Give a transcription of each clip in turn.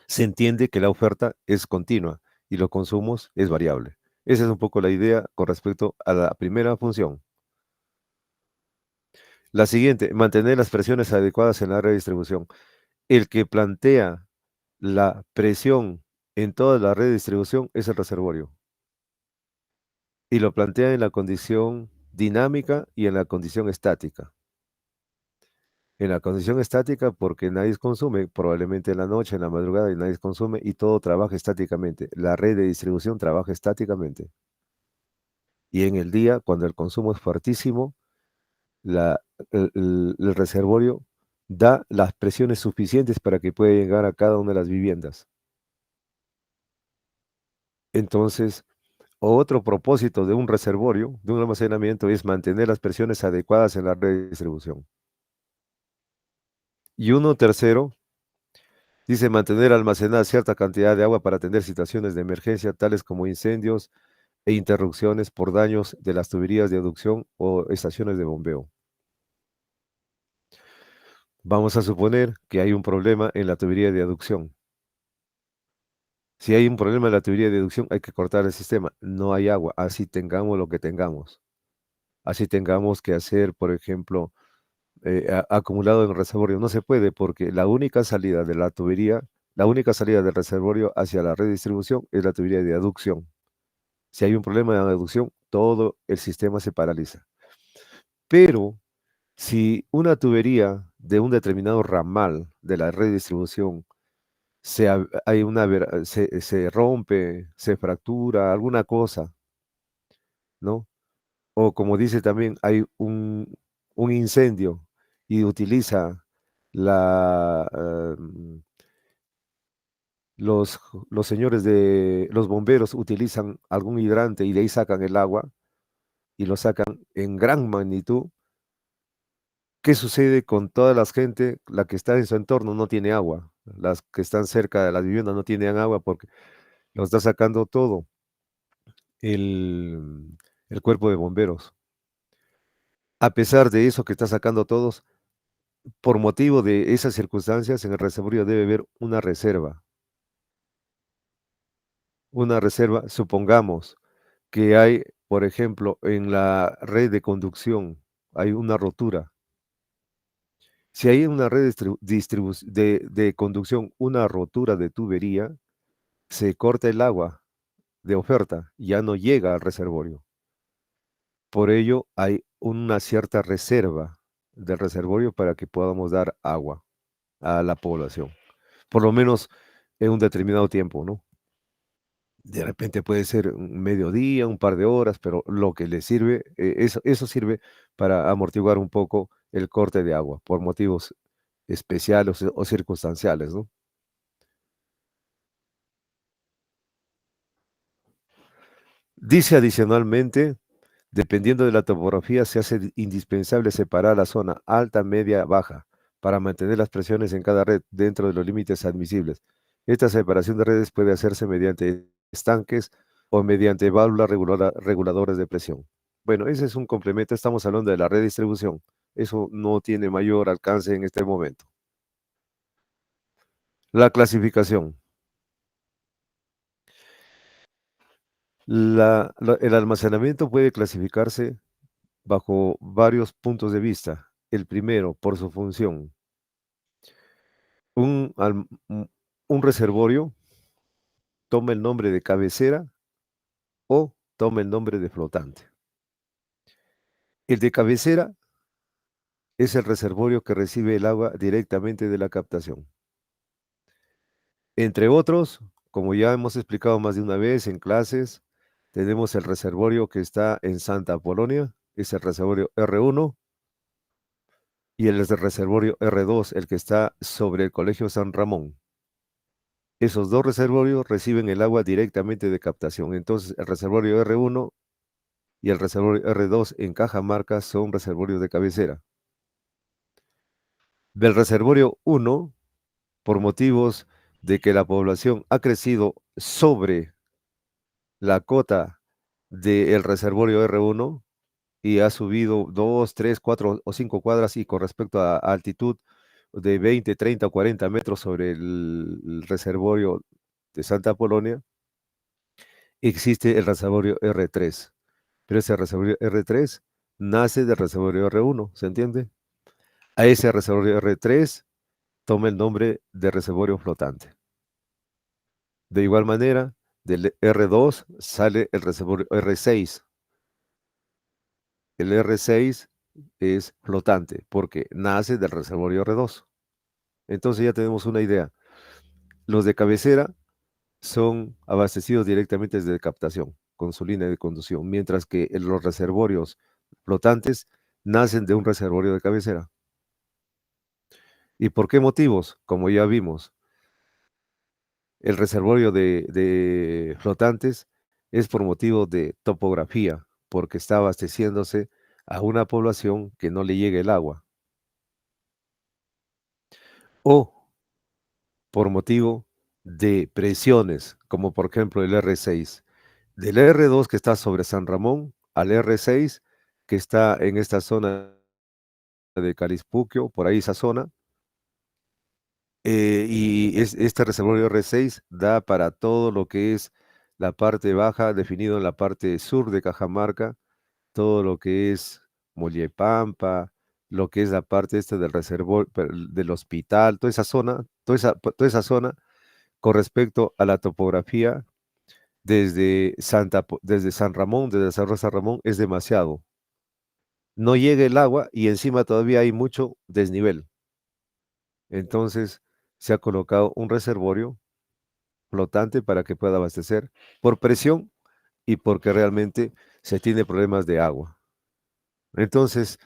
se entiende que la oferta es continua y los consumos es variable. Esa es un poco la idea con respecto a la primera función. La siguiente, mantener las presiones adecuadas en la redistribución. El que plantea la presión en toda la red de distribución es el reservorio. Y lo plantea en la condición dinámica y en la condición estática. En la condición estática porque nadie consume, probablemente en la noche, en la madrugada, y nadie consume y todo trabaja estáticamente. La red de distribución trabaja estáticamente. Y en el día, cuando el consumo es fuertísimo, el reservorio da las presiones suficientes para que pueda llegar a cada una de las viviendas. Entonces, otro propósito de un reservorio, de un almacenamiento, es mantener las presiones adecuadas en la red de distribución. Y uno tercero dice mantener almacenada cierta cantidad de agua para atender situaciones de emergencia, tales como incendios e interrupciones por daños de las tuberías de aducción o estaciones de bombeo. Vamos a suponer que hay un problema en la tubería de aducción. Si hay un problema en la tubería de aducción, hay que cortar el sistema. No hay agua, así tengamos lo que tengamos. Así tengamos que hacer, por ejemplo, acumulado en el reservorio. No se puede porque la única salida de la tubería, la única salida del reservorio hacia la red de distribución es la tubería de aducción. Si hay un problema de aducción, todo el sistema se paraliza. Pero si una tubería de un determinado ramal de la red de distribución se rompe, se fractura, alguna cosa, ¿no? O como dice también, hay un incendio y utiliza la, los, los señores de los bomberos utilizan algún hidrante y de ahí sacan el agua y lo sacan en gran magnitud. ¿Qué sucede con toda la gente? La que está en su entorno no tiene agua. Las que están cerca de las viviendas no tienen agua porque lo está sacando todo el cuerpo de bomberos. A pesar de eso que está sacando todos, por motivo de esas circunstancias, en el reservorio debe haber una reserva. Una reserva, supongamos que hay, por ejemplo, en la red de conducción, hay una rotura. Si hay en una red de conducción una rotura de tubería, se corta el agua de oferta, ya no llega al reservorio. Por ello, hay una cierta reserva del reservorio para que podamos dar agua a la población, por lo menos en un determinado tiempo, ¿no? De repente puede ser un mediodía, un par de horas, pero lo que le sirve, eso sirve para amortiguar un poco el corte de agua por motivos especiales o circunstanciales, ¿no? Dice adicionalmente, dependiendo de la topografía, se hace indispensable separar la zona alta, media, baja, para mantener las presiones en cada red dentro de los límites admisibles. Esta separación de redes puede hacerse mediante estanques o mediante válvulas reguladoras de presión. Bueno, ese es un complemento, estamos hablando de la redistribución. Eso no tiene mayor alcance en este momento. La clasificación. El almacenamiento puede clasificarse bajo varios puntos de vista. El primero, por su función. Un, alm- un un reservorio toma el nombre de cabecera o toma el nombre de flotante. El de cabecera es el reservorio que recibe el agua directamente de la captación. Entre otros, como ya hemos explicado más de una vez en clases, tenemos el reservorio que está en Santa Apolonia, es el reservorio R1, y el reservorio R2, el que está sobre el Colegio San Ramón. Esos dos reservorios reciben el agua directamente de captación. Entonces, el reservorio R1 y el reservorio R2 en Cajamarca son reservorios de cabecera. Del reservorio 1, por motivos de que la población ha crecido sobre la cota del reservorio R1 y ha subido 2, 3, 4 o 5 cuadras y con respecto a altitud de 20, 30 o 40 metros sobre el reservorio de Santa Polonia, existe el reservorio R3. Pero ese reservorio R3 nace del reservorio R1, ¿se entiende? A ese reservorio R3 toma el nombre de reservorio flotante. De igual manera, del R2 sale el reservorio R6. El R6 es flotante porque nace del reservorio R2. Entonces ya tenemos una idea. Los de cabecera son abastecidos directamente desde captación, con su línea de conducción, mientras que los reservorios flotantes nacen de un reservorio de cabecera. ¿Y por qué motivos? Como ya vimos, el reservorio de flotantes es por motivo de topografía, porque está abasteciéndose a una población que no le llega el agua, o por motivo de presiones, como por ejemplo el R6. Del R2 que está sobre San Ramón al R6 que está en esta zona de Carispuquio, por ahí esa zona, este reservorio R6 da para todo lo que es la parte baja, definido en la parte sur de Cajamarca, todo lo que es Mollepampa, lo que es la parte este del reservorio del hospital, toda esa zona, toda esa zona con respecto a la topografía desde San Ramón, desde San Ramón, es demasiado. No llega el agua y encima todavía hay mucho desnivel. Entonces se ha colocado un reservorio flotante para que pueda abastecer por presión y porque realmente se tiene problemas de agua. Entonces,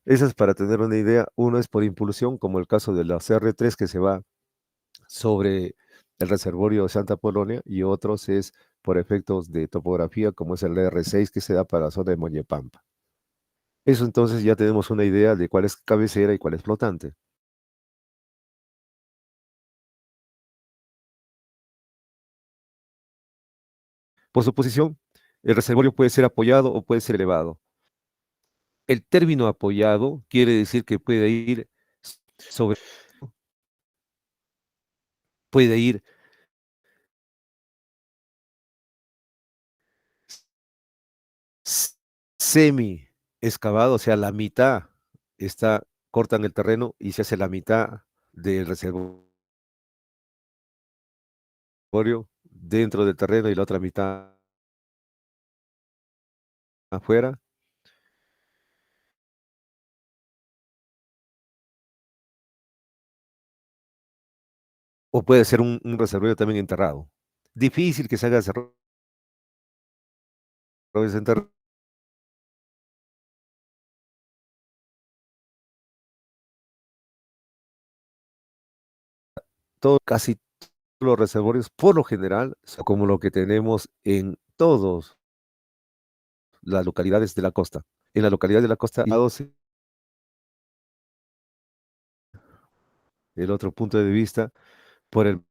eso es para tener una idea. Uno es por impulsión, como el caso de la CR3 que se va sobre el reservorio de Santa Polonia, y otros es por efectos de topografía, como es el R6 que se da para la zona de Moñepampa. Eso entonces ya tenemos una idea de cuál es cabecera y cuál es flotante. Por su posición, el reservorio puede ser apoyado o puede ser elevado. El término apoyado quiere decir que sobre, puede ir s- semi excavado, o sea, la mitad cortan el terreno y se hace la mitad del reservorio dentro del terreno y la otra mitad afuera. O puede ser un reservorio también enterrado. Difícil que se haga reservorios enterrados. Casi todos los reservorios, por lo general, son como lo que tenemos en todas las localidades de la costa. En la localidad de la costa, el otro punto de vista, por el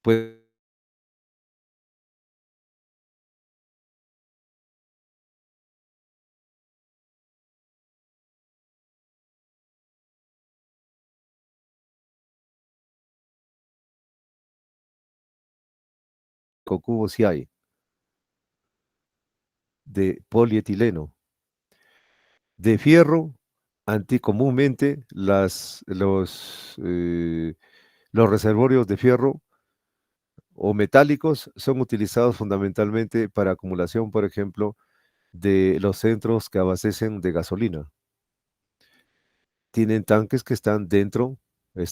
puede Cocubo sí hay, de polietileno, de fierro, comúnmente los reservorios de fierro o metálicos son utilizados fundamentalmente para acumulación, por ejemplo, de los centros que abastecen de gasolina. Tienen tanques que están dentro,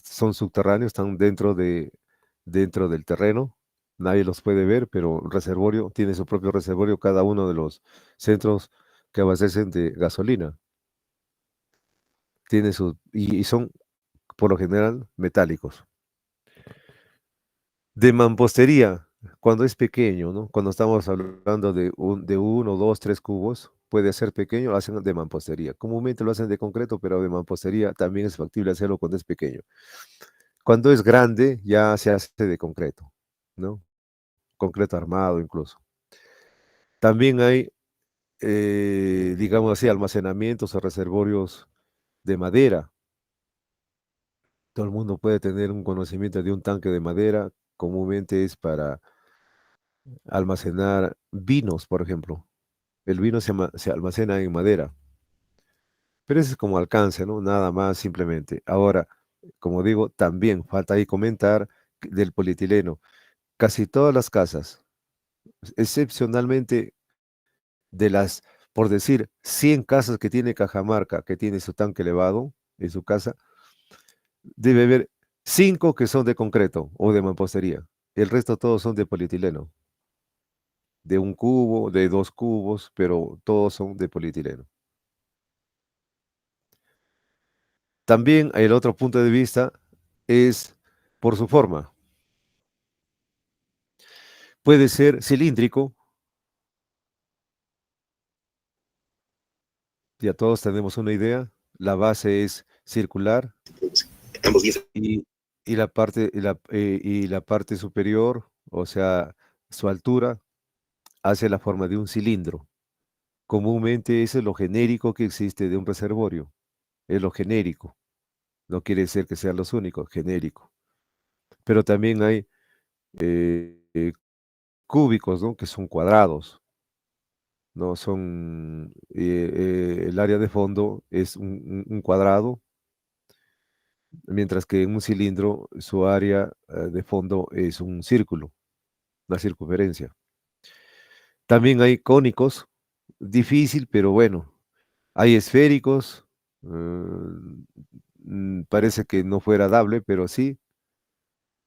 son subterráneos, están dentro del terreno. Nadie los puede ver, pero el reservorio tiene su propio reservorio, cada uno de los centros que abastecen de gasolina. Y son por lo general metálicos. De mampostería, cuando es pequeño, ¿no? Cuando estamos hablando de uno, dos, tres cubos, puede ser pequeño, lo hacen de mampostería. Comúnmente lo hacen de concreto, pero de mampostería también es factible hacerlo cuando es pequeño. Cuando es grande, ya se hace de concreto, ¿no? Concreto armado incluso. También hay, digamos así, almacenamientos o reservorios de madera. Todo el mundo puede tener un conocimiento de un tanque de madera, comúnmente es para almacenar vinos, por ejemplo. El vino se almacena en madera, pero ese es como alcance, ¿no? Nada más simplemente. Ahora, como digo, también falta ahí comentar del polietileno. Casi todas las casas, excepcionalmente de las, por decir, 100 casas que tiene Cajamarca, que tiene su tanque elevado en su casa, debe haber 5 que son de concreto o de mampostería. El resto todos son de polietileno, de un cubo, de 2 cubos, pero todos son de polietileno. También el otro punto de vista es por su forma. Puede ser cilíndrico, ya todos tenemos una idea. La base es circular Ambos 10. y, y la parte superior, o sea, su altura, hace la forma de un cilindro. Comúnmente eso es lo genérico que existe de un reservorio. Es lo genérico. No quiere decir que sean los únicos, genérico. Pero también hay cúbicos, ¿no? Que son cuadrados, ¿no? Son, el área de fondo es un cuadrado, mientras que en un cilindro su área de fondo es un círculo, una circunferencia. También hay cónicos, difícil, pero bueno. Hay esféricos, parece que no fuera dable, pero sí,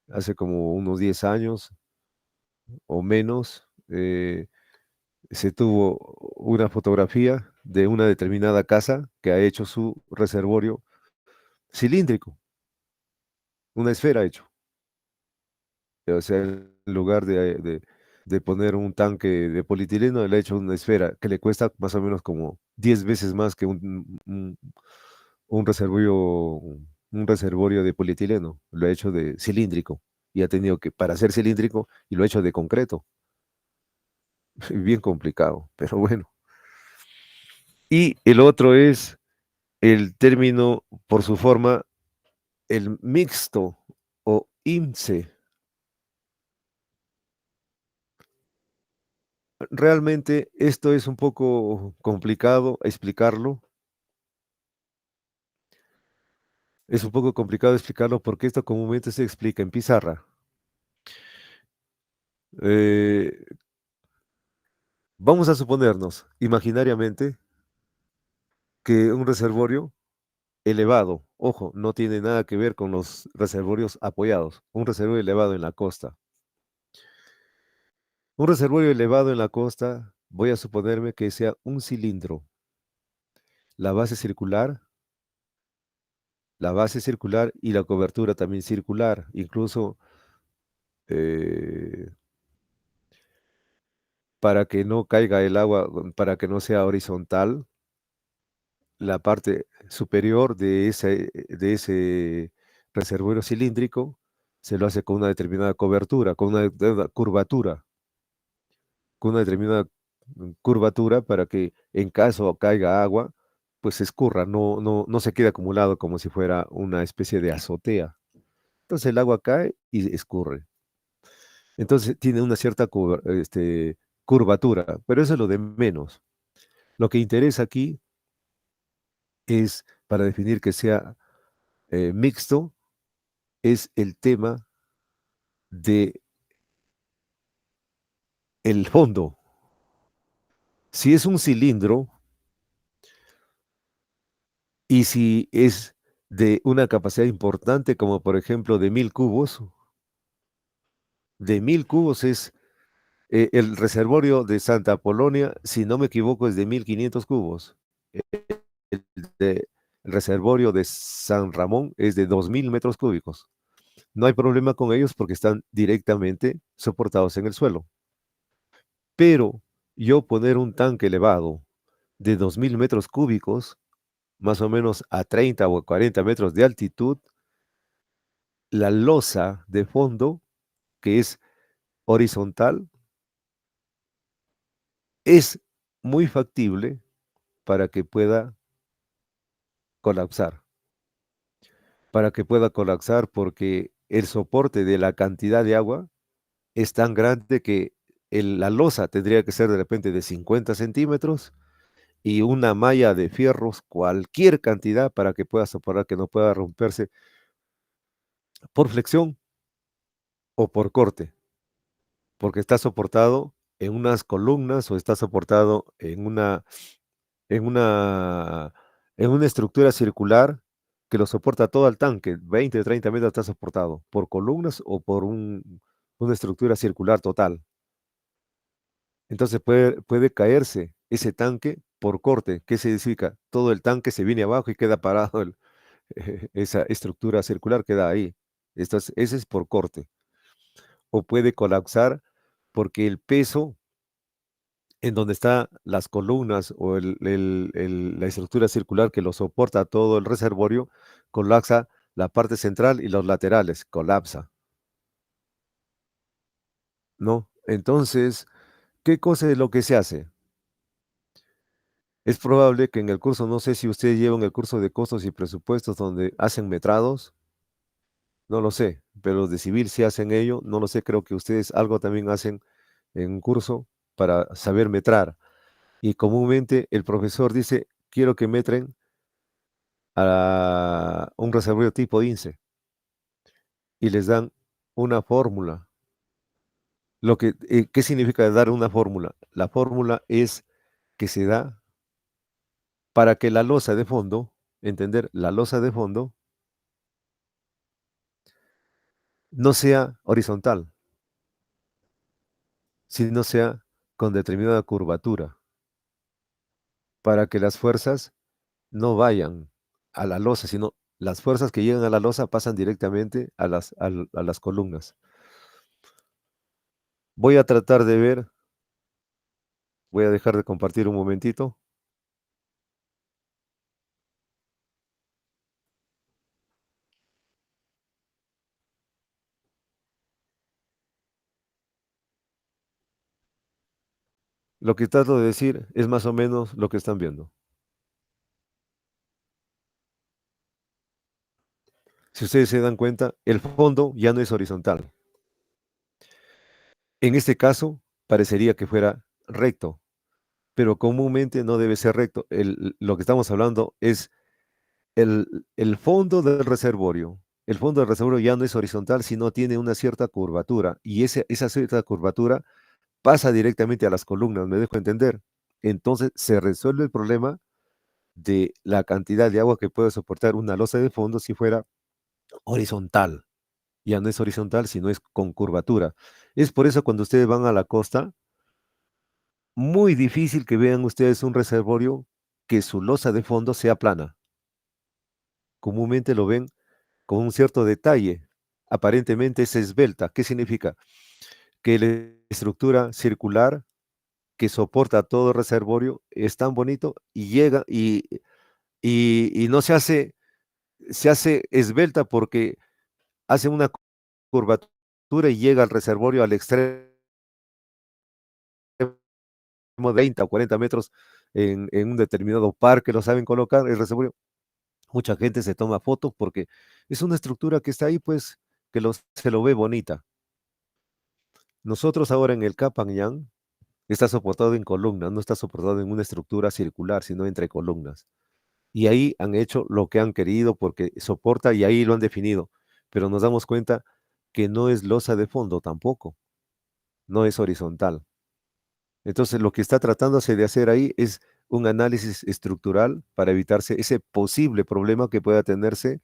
hace como unos 10 años o menos, se tuvo una fotografía de una determinada casa que ha hecho su reservorio cilíndrico, una esfera hecho. O sea, en lugar de poner un tanque de polietileno, le ha hecho una esfera que le cuesta más o menos como 10 veces más que un reservorio, un reservorio de polietileno. Lo ha hecho de cilíndrico y ha tenido que, para ser cilíndrico, y lo ha hecho de concreto. Bien complicado, pero bueno. Y el otro es el término, por su forma, el mixto o IMSE. Realmente esto es un poco complicado explicarlo. Es un poco complicado explicarlo porque esto comúnmente se explica en pizarra. Eh, Vamos a suponernos imaginariamente que un reservorio elevado, ojo, no tiene nada que ver con los reservorios apoyados, un reservorio elevado en la costa. Un reservorio elevado en la costa, voy a suponerme que sea un cilindro, la base circular, y la cobertura también circular, incluso eh, para que no caiga el agua, para que no sea horizontal, la parte superior de ese reservorio cilíndrico se lo hace con una determinada cobertura, con una determinada curvatura, para que en caso caiga agua, pues se escurra, no se quede acumulado como si fuera una especie de azotea. Entonces el agua cae y escurre. Entonces tiene una cierta curvatura, pero eso es lo de menos. Lo que interesa aquí es, para definir que sea mixto, es el tema de el fondo. Si es un cilindro y si es de una capacidad importante, como por ejemplo de 1000 cubos es el reservorio de Santa Apolonia, si no me equivoco, es de 1500 cubos. El, de- el reservorio de San Ramón es de 2000 metros cúbicos. No hay problema con ellos porque están directamente soportados en el suelo. Pero yo poner un tanque elevado de 2000 metros cúbicos, más o menos a 30 o 40 metros de altitud, la losa de fondo, que es horizontal, es muy factible para que pueda colapsar, para que pueda colapsar porque el soporte de la cantidad de agua es tan grande que la losa tendría que ser de repente de 50 centímetros y una malla de fierros, cualquier cantidad para que pueda soportar, que no pueda romperse por flexión o por corte, porque está soportado en unas columnas o está soportado en una, en una estructura circular que lo soporta todo el tanque, 20 o 30 metros está soportado por columnas o por una estructura circular total. Entonces puede caerse ese tanque por corte. ¿Qué significa? Todo el tanque se viene abajo y queda parado, esa estructura circular queda ahí. Ese es por corte. O puede colapsar porque el peso en donde están las columnas o la estructura circular que lo soporta todo el reservorio, colapsa la parte central y los laterales, colapsa, ¿no? Entonces, ¿qué cosa es lo que se hace? Es probable que en el curso, no sé si ustedes llevan el curso de costos y presupuestos donde hacen metrados, no lo sé, pero los de civil sí hacen ello, no lo sé, creo que ustedes algo también hacen en un curso para saber metrar. Y comúnmente el profesor dice, quiero que metren a un reservorio tipo INSE y les dan una fórmula. ¿Qué significa dar una fórmula? La fórmula es que se da para que la losa de fondo, entender, la losa de fondo no sea horizontal, sino sea con determinada curvatura, para que las fuerzas no vayan a la losa, sino las fuerzas que llegan a la losa pasan directamente a las columnas. Voy a tratar de ver, voy a dejar de compartir un momentito. Lo que trato de decir es más o menos lo que están viendo. Si ustedes se dan cuenta, el fondo ya no es horizontal. En este caso, parecería que fuera recto, pero comúnmente no debe ser recto. Lo que estamos hablando es el fondo del reservorio. El fondo del reservorio ya no es horizontal, sino tiene una cierta curvatura, y esa cierta curvatura pasa directamente a las columnas, ¿me dejo entender? Entonces se resuelve el problema de la cantidad de agua que puede soportar una losa de fondo si fuera horizontal. Ya no es horizontal, sino es con curvatura. Es por eso cuando ustedes van a la costa, muy difícil que vean ustedes un reservorio que su losa de fondo sea plana. Comúnmente lo ven con un cierto detalle. Aparentemente es esbelta. ¿Qué significa? Que la estructura circular que soporta todo el reservorio es tan bonito y llega y no se hace esbelta porque hace una curvatura y llega al reservorio al extremo de 30 o 40 metros en un determinado parque, lo saben colocar, el reservorio. Mucha gente se toma fotos porque es una estructura que está ahí, pues, se lo ve bonita. Nosotros ahora en el Capanyang está soportado en columnas, no está soportado en una estructura circular, sino entre columnas. Y ahí han hecho lo que han querido porque soporta y ahí lo han definido. Pero nos damos cuenta que no es losa de fondo tampoco, no es horizontal. Entonces, lo que está tratándose de hacer ahí es un análisis estructural para evitarse ese posible problema que pueda tenerse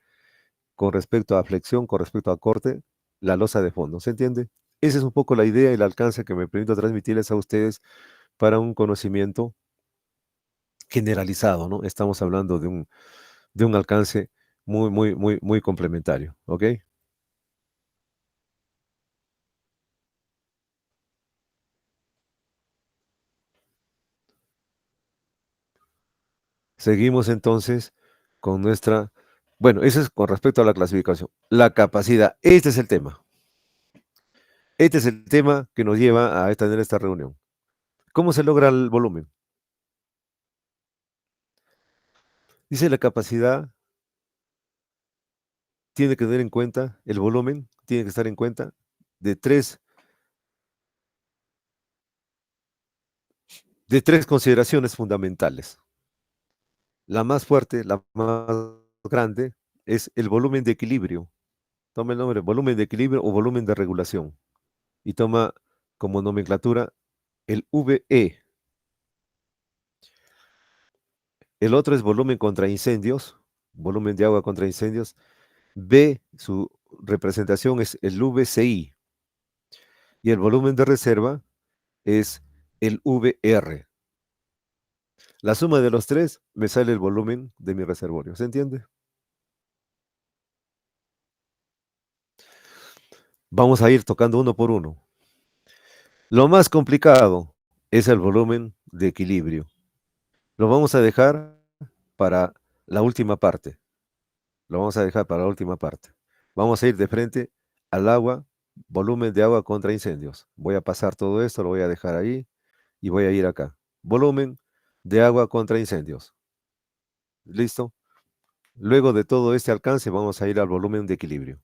con respecto a flexión, con respecto a corte, la losa de fondo. ¿Se entiende? Esa es un poco la idea y el alcance que me permito transmitirles a ustedes para un conocimiento generalizado, ¿no? Estamos hablando de un alcance muy complementario, ¿ok? Seguimos entonces con bueno, eso es con respecto a la clasificación. La capacidad, este es el tema. Este es el tema que nos lleva a tener esta reunión. ¿Cómo se logra el volumen? Dice la capacidad tiene que tener en cuenta, el volumen tiene que estar en cuenta de tres consideraciones fundamentales. La más fuerte, la más grande, es el volumen de equilibrio. Toma el nombre, volumen de equilibrio o volumen de regulación. Y toma como nomenclatura el VE. El otro es volumen contra incendios, volumen de agua contra incendios. B, su representación es el VCI. Y el volumen de reserva es el VR. La suma de los tres me sale el volumen de mi reservorio. ¿Se entiende? Vamos a ir tocando uno por uno. Lo más complicado es el volumen de equilibrio. Lo vamos a dejar para la última parte. Lo vamos a dejar para la última parte. Vamos a ir de frente al agua, volumen de agua contra incendios. Voy a pasar todo esto, lo voy a dejar ahí y voy a ir acá. Volumen de agua contra incendios. ¿Listo? Luego de todo este alcance vamos a ir al volumen de equilibrio.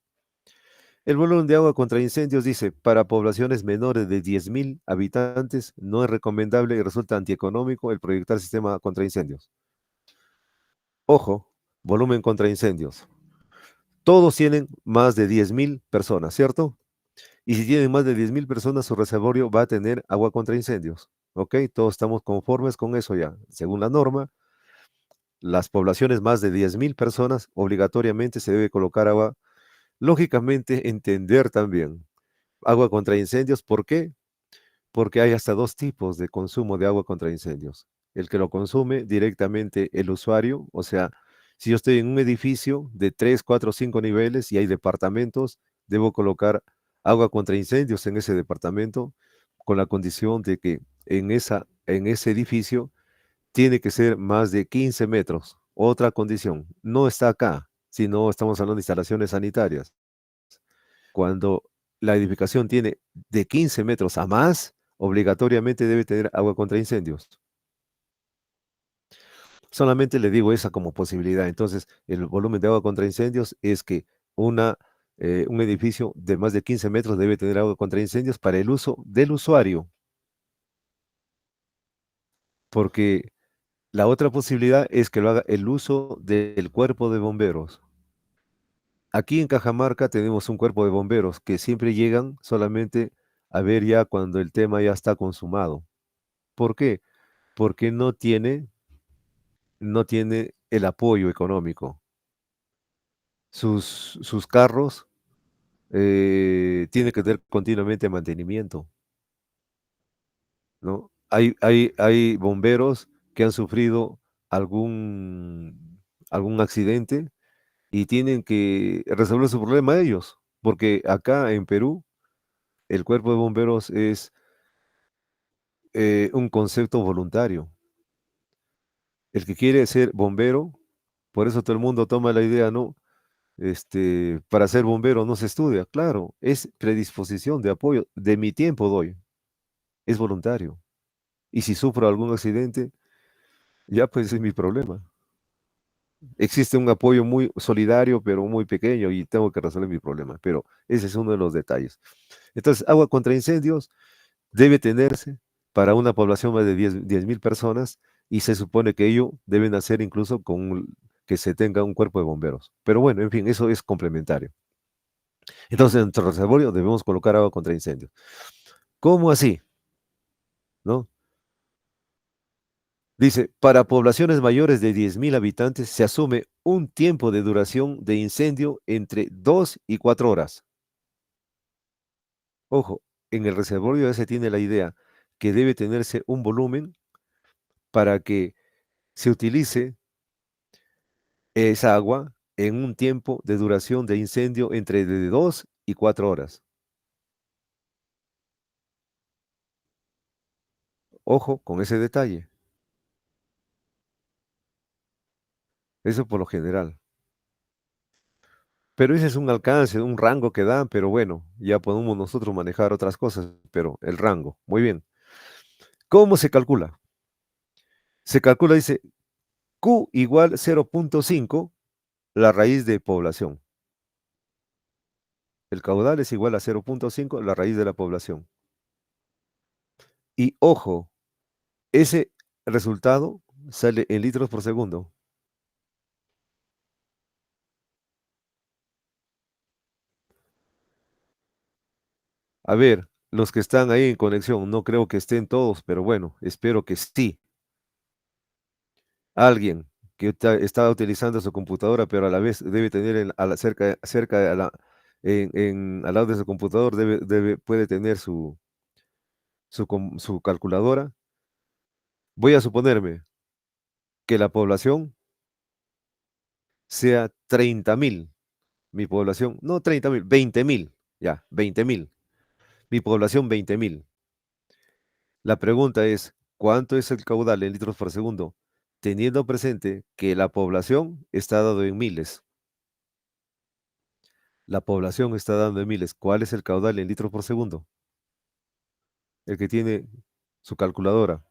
El volumen de agua contra incendios dice, para poblaciones menores de 10.000 habitantes no es recomendable y resulta antieconómico el proyectar sistema contra incendios. Ojo, volumen contra incendios. Todos tienen más de 10.000 personas, ¿cierto? Y si tienen más de 10.000 personas, su reservorio va a tener agua contra incendios. ¿Ok? Todos estamos conformes con eso ya. Según la norma, las poblaciones más de 10.000 personas, obligatoriamente se debe colocar agua. Lógicamente, entender también agua contra incendios. ¿Por qué? Porque hay hasta dos tipos de consumo de agua contra incendios. El que lo consume directamente el usuario, o sea, si yo estoy en un edificio de 3, 4, 5 niveles y hay departamentos, debo colocar agua contra incendios en ese departamento con la condición de que en ese edificio tiene que ser más de 15 metros. Otra condición, no está acá, sino estamos hablando de instalaciones sanitarias. Cuando la edificación tiene de 15 metros a más, obligatoriamente debe tener agua contra incendios. Solamente le digo esa como posibilidad. Entonces, el volumen de agua contra incendios es que una, un edificio de más de 15 metros debe tener agua contra incendios para el uso del usuario, porque la otra posibilidad es que lo haga el uso del cuerpo de bomberos. Aquí en Cajamarca tenemos un cuerpo de bomberos que siempre llegan solamente a ver ya cuando el tema ya está consumado. ¿Por qué? Porque no tiene el apoyo económico. Sus carros tienen que tener continuamente mantenimiento, ¿no? Hay bomberos que han sufrido algún accidente y tienen que resolver su problema ellos, porque acá en Perú el cuerpo de bomberos es un concepto voluntario. El que quiere ser bombero, por eso todo el mundo toma la idea, ¿no? Para ser bombero no se estudia, claro, es predisposición de apoyo, de mi tiempo doy, es voluntario. Y si sufro algún accidente, ya pues es mi problema. Existe un apoyo muy solidario, pero muy pequeño y tengo que resolver mi problema, pero ese es uno de los detalles. Entonces, agua contra incendios debe tenerse para una población más de 10.000 personas y se supone que ello deben hacer incluso que se tenga un cuerpo de bomberos. Pero bueno, en fin, eso es complementario. Entonces, en nuestro reservorio debemos colocar agua contra incendios. ¿Cómo así? ¿No? Dice, para poblaciones mayores de 10.000 habitantes se asume un tiempo de duración de incendio entre 2 y 4 horas. Ojo, en el reservorio ya se tiene la idea que debe tenerse un volumen para que se utilice esa agua en un tiempo de duración de incendio entre de 2 y 4 horas. Ojo con ese detalle. Eso por lo general. Pero ese es un alcance, un rango que dan, pero bueno, ya podemos nosotros manejar otras cosas, pero el rango, muy bien. ¿Cómo se calcula? Se calcula, dice, Q igual 0.5 la raíz de población. El caudal es igual a 0.5 la raíz de la población. Y ojo, ese resultado sale en litros por segundo. A ver, los que están ahí en conexión, no creo que estén todos, pero bueno, espero que sí. Alguien que está utilizando su computadora, pero a la vez debe tener cerca de al lado de su computador, puede tener su calculadora. Voy a suponerme que la población sea 30.000. Mi población, no 30.000, 20.000. Ya, 20.000. Mi población, 20.000. La pregunta es, ¿cuánto es el caudal en litros por segundo? Teniendo presente que la población está dado en miles. La población está dando en miles. ¿Cuál es el caudal en litros por segundo? El que tiene su calculadora.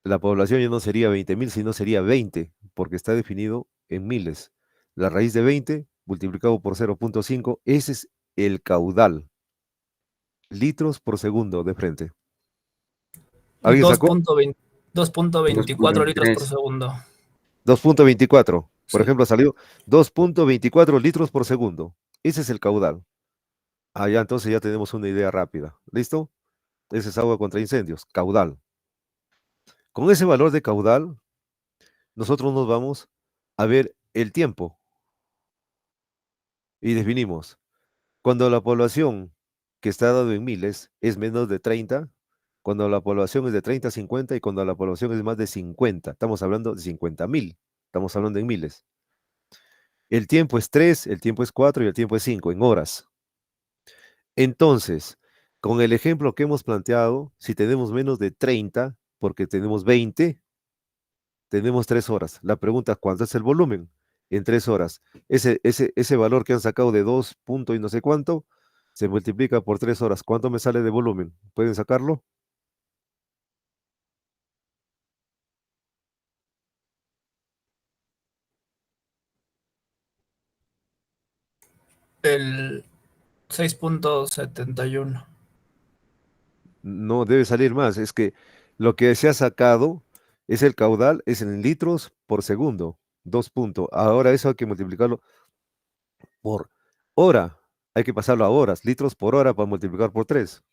La población ya no sería 20.000, sino sería 20, porque está definido en miles. La raíz de 20 multiplicado por 0.5, ese es el caudal. Litros por segundo de frente. ¿Alguien sacó? 2.20 2.24 litros por 2.23. segundo. 2.24. Por Sí. ejemplo, salió 2.24 litros por segundo. Ese es el caudal. Ah, ya, entonces ya tenemos una idea rápida. ¿Listo? Ese es agua contra incendios, caudal. Con ese valor de caudal, nosotros nos vamos a ver el tiempo y definimos. Cuando la población que está dado en miles es menos de 30, cuando la población es de 30 a 50 y cuando la población es más de 50, estamos hablando de 50.000, estamos hablando en miles. El tiempo es 3, el tiempo es 4 y el tiempo es 5 en horas. Entonces, con el ejemplo que hemos planteado, si tenemos menos de 30, porque tenemos 20, tenemos 3 horas. La pregunta es, ¿cuánto es el volumen? En 3 horas. Ese valor que han sacado de 2 puntos y no sé cuánto, se multiplica por 3 horas. ¿Cuánto me sale de volumen? ¿Pueden sacarlo? El 6.71. No debe salir más. Es que lo que se ha sacado es el caudal, es en litros por segundo. 2 puntos. Ahora eso hay que multiplicarlo por hora. Hay que pasarlo a horas, litros por hora para multiplicar por 3.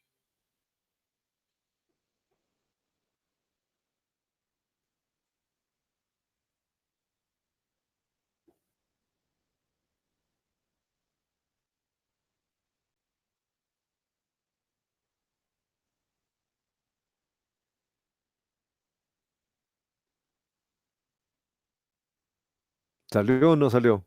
¿Salió o no salió?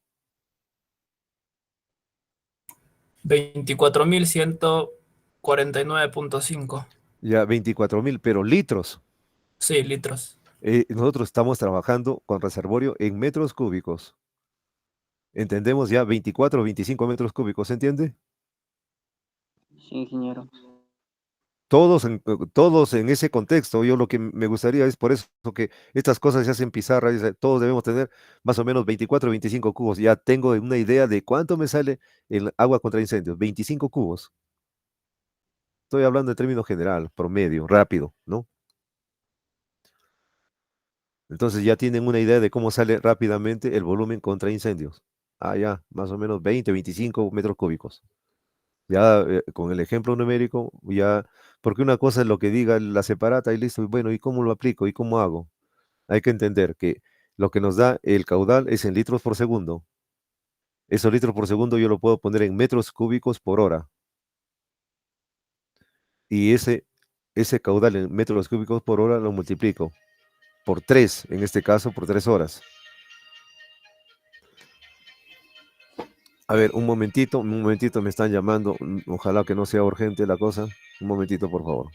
24.149.5. Ya 24.000, pero litros. Sí, litros. Nosotros estamos trabajando con reservorio en metros cúbicos. Entendemos ya 24 o 25 metros cúbicos, ¿se entiende? Sí, ingeniero. Todos en ese contexto, yo lo que me gustaría es por eso que estas cosas se hacen pizarra, todos debemos tener más o menos 24 o 25 cubos. Ya tengo una idea de cuánto me sale el agua contra incendios, 25 cubos. Estoy hablando en términos general, promedio, rápido, ¿no? Entonces ya tienen una idea de cómo sale rápidamente el volumen contra incendios. Ah, ya, más o menos 20, 25 metros cúbicos. Ya con el ejemplo numérico, ya, porque una cosa es lo que diga la separata y listo, y bueno, ¿y cómo lo aplico? ¿Y cómo hago? Hay que entender que lo que nos da el caudal es en litros por segundo. Esos litros por segundo yo lo puedo poner en metros cúbicos por hora. Y ese caudal en metros cúbicos por hora lo multiplico por 3, en este caso por 3 horas. A ver, un momentito, me están llamando. Ojalá que no sea urgente la cosa. Un momentito, por favor.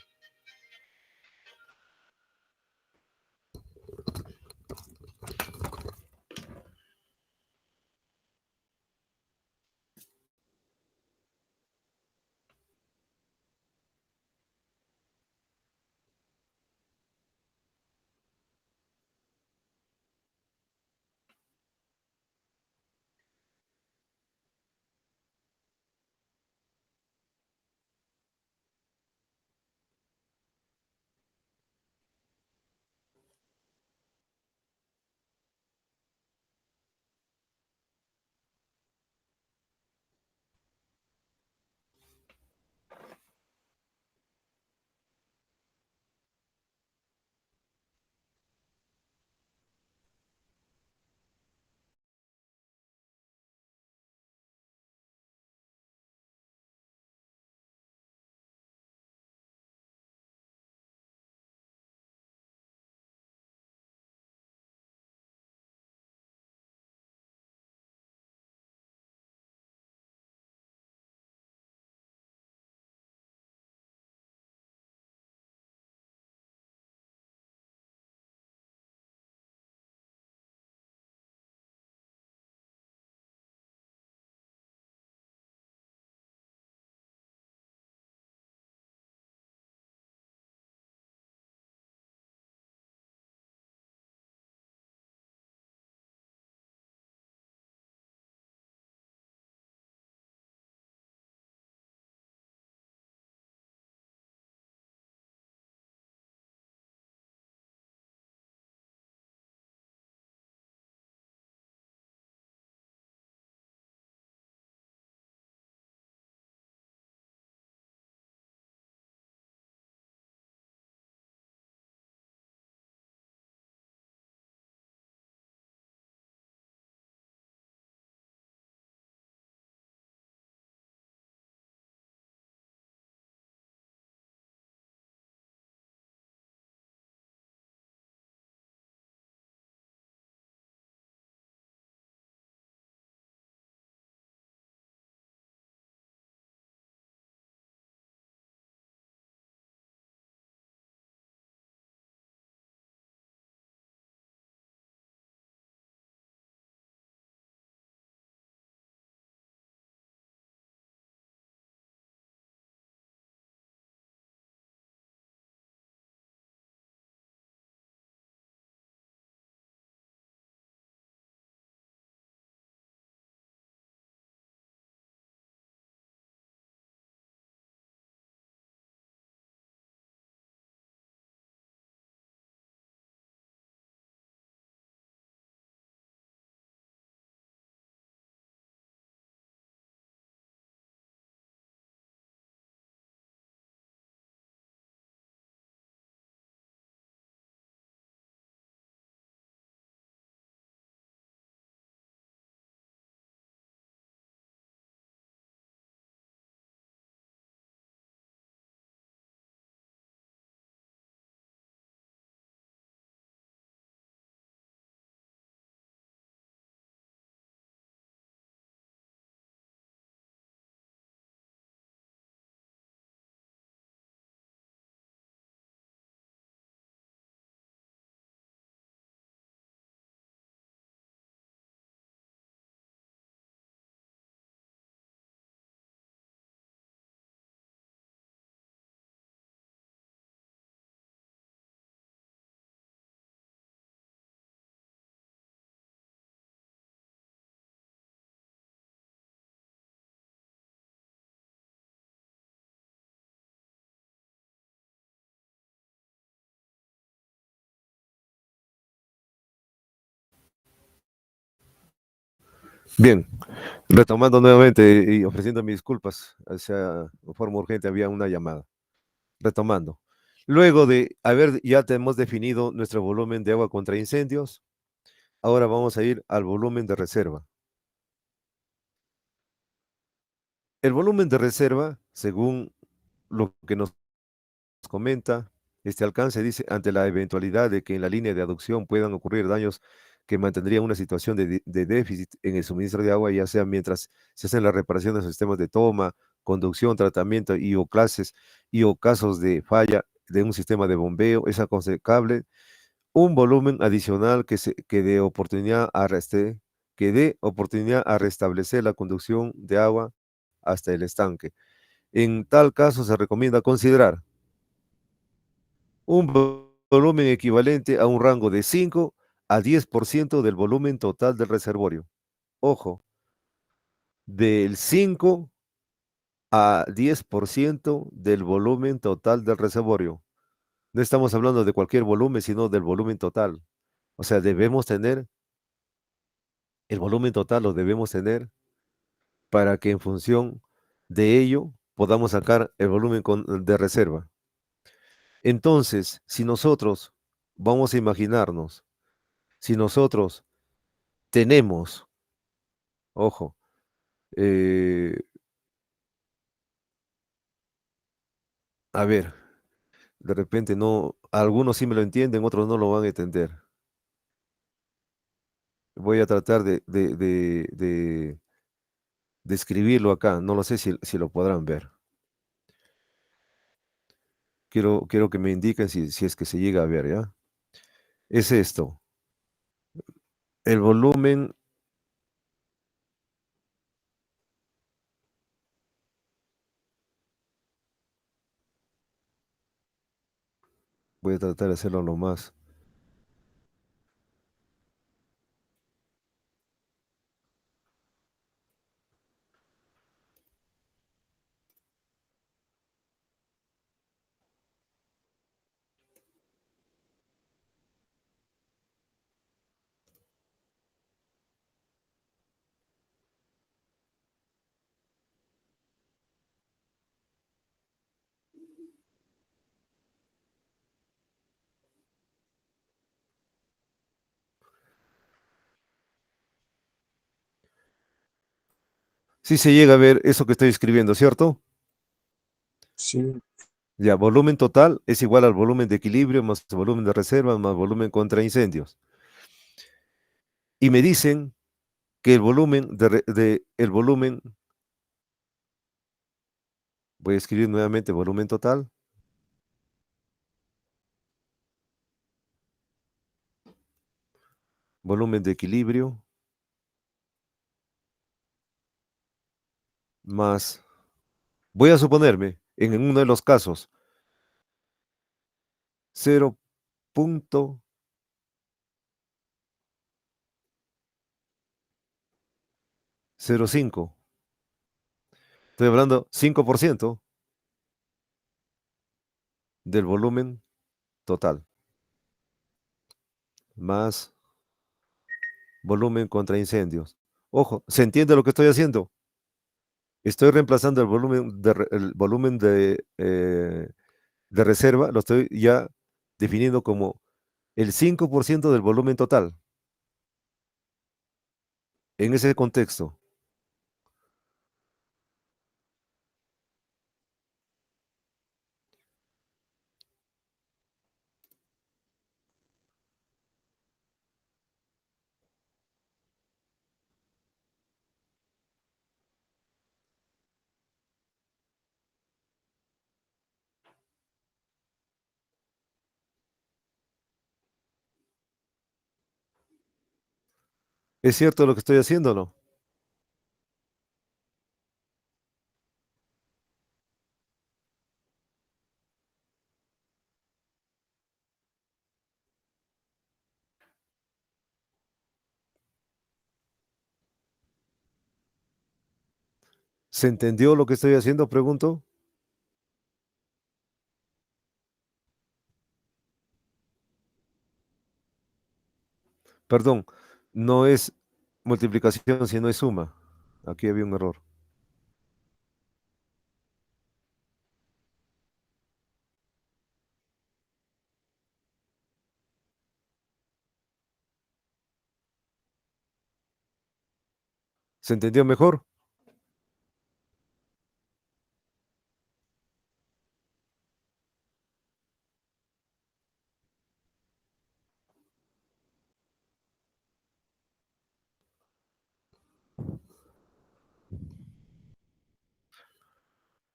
Bien, retomando nuevamente y ofreciendo mis disculpas, de forma urgente había una llamada. Retomando. Luego de haber, ya hemos definido nuestro volumen de agua contra incendios, ahora vamos a ir al volumen de reserva. El volumen de reserva, según lo que nos comenta, este alcance dice, ante la eventualidad de que en la línea de aducción puedan ocurrir daños que mantendrían una situación de déficit en el suministro de agua, ya sea mientras se hacen las reparaciones de sistemas de toma, conducción, tratamiento y o clases y o casos de falla de un sistema de bombeo, es aconsejable un volumen adicional que dé oportunidad que dé oportunidad a restablecer la conducción de agua hasta el estanque. En tal caso, se recomienda considerar un volumen equivalente a un rango de 5 a 10% del volumen total del reservorio. Ojo, del 5 a 10% del volumen total del reservorio. No estamos hablando de cualquier volumen, sino del volumen total. O sea, debemos tener, el volumen total lo debemos tener para que en función de ello podamos sacar el volumen de reserva. Entonces, si nosotros vamos a imaginarnos, si nosotros tenemos, ojo, eh, a ver, de repente no, algunos sí me lo entienden, otros no lo van a entender. Voy a tratar de escribirlo acá, no lo sé si lo podrán ver. Quiero que me indiquen si es que se llega a ver, ¿ya? Es esto, el volumen, voy a tratar de hacerlo lo más. Si se llega a ver eso que estoy escribiendo, ¿cierto? Sí, Ya, volumen total es igual al volumen de equilibrio más volumen de reserva más volumen contra incendios. Y me dicen que el volumen el volumen, voy a escribir nuevamente volumen total, volumen de equilibrio más, voy a suponerme, en uno de los casos, 0,05. Estoy hablando 5% del volumen total, más volumen contra incendios. Ojo, ¿se entiende lo que estoy haciendo? Estoy reemplazando el volumen de reserva, lo estoy ya definiendo como el 5% del volumen total. En ese contexto, ¿es cierto lo que estoy haciendo o no? ¿Se entendió lo que estoy haciendo? Pregunto. Perdón, no es. multiplicación si no es suma. Aquí había un error. ¿Se entendió mejor?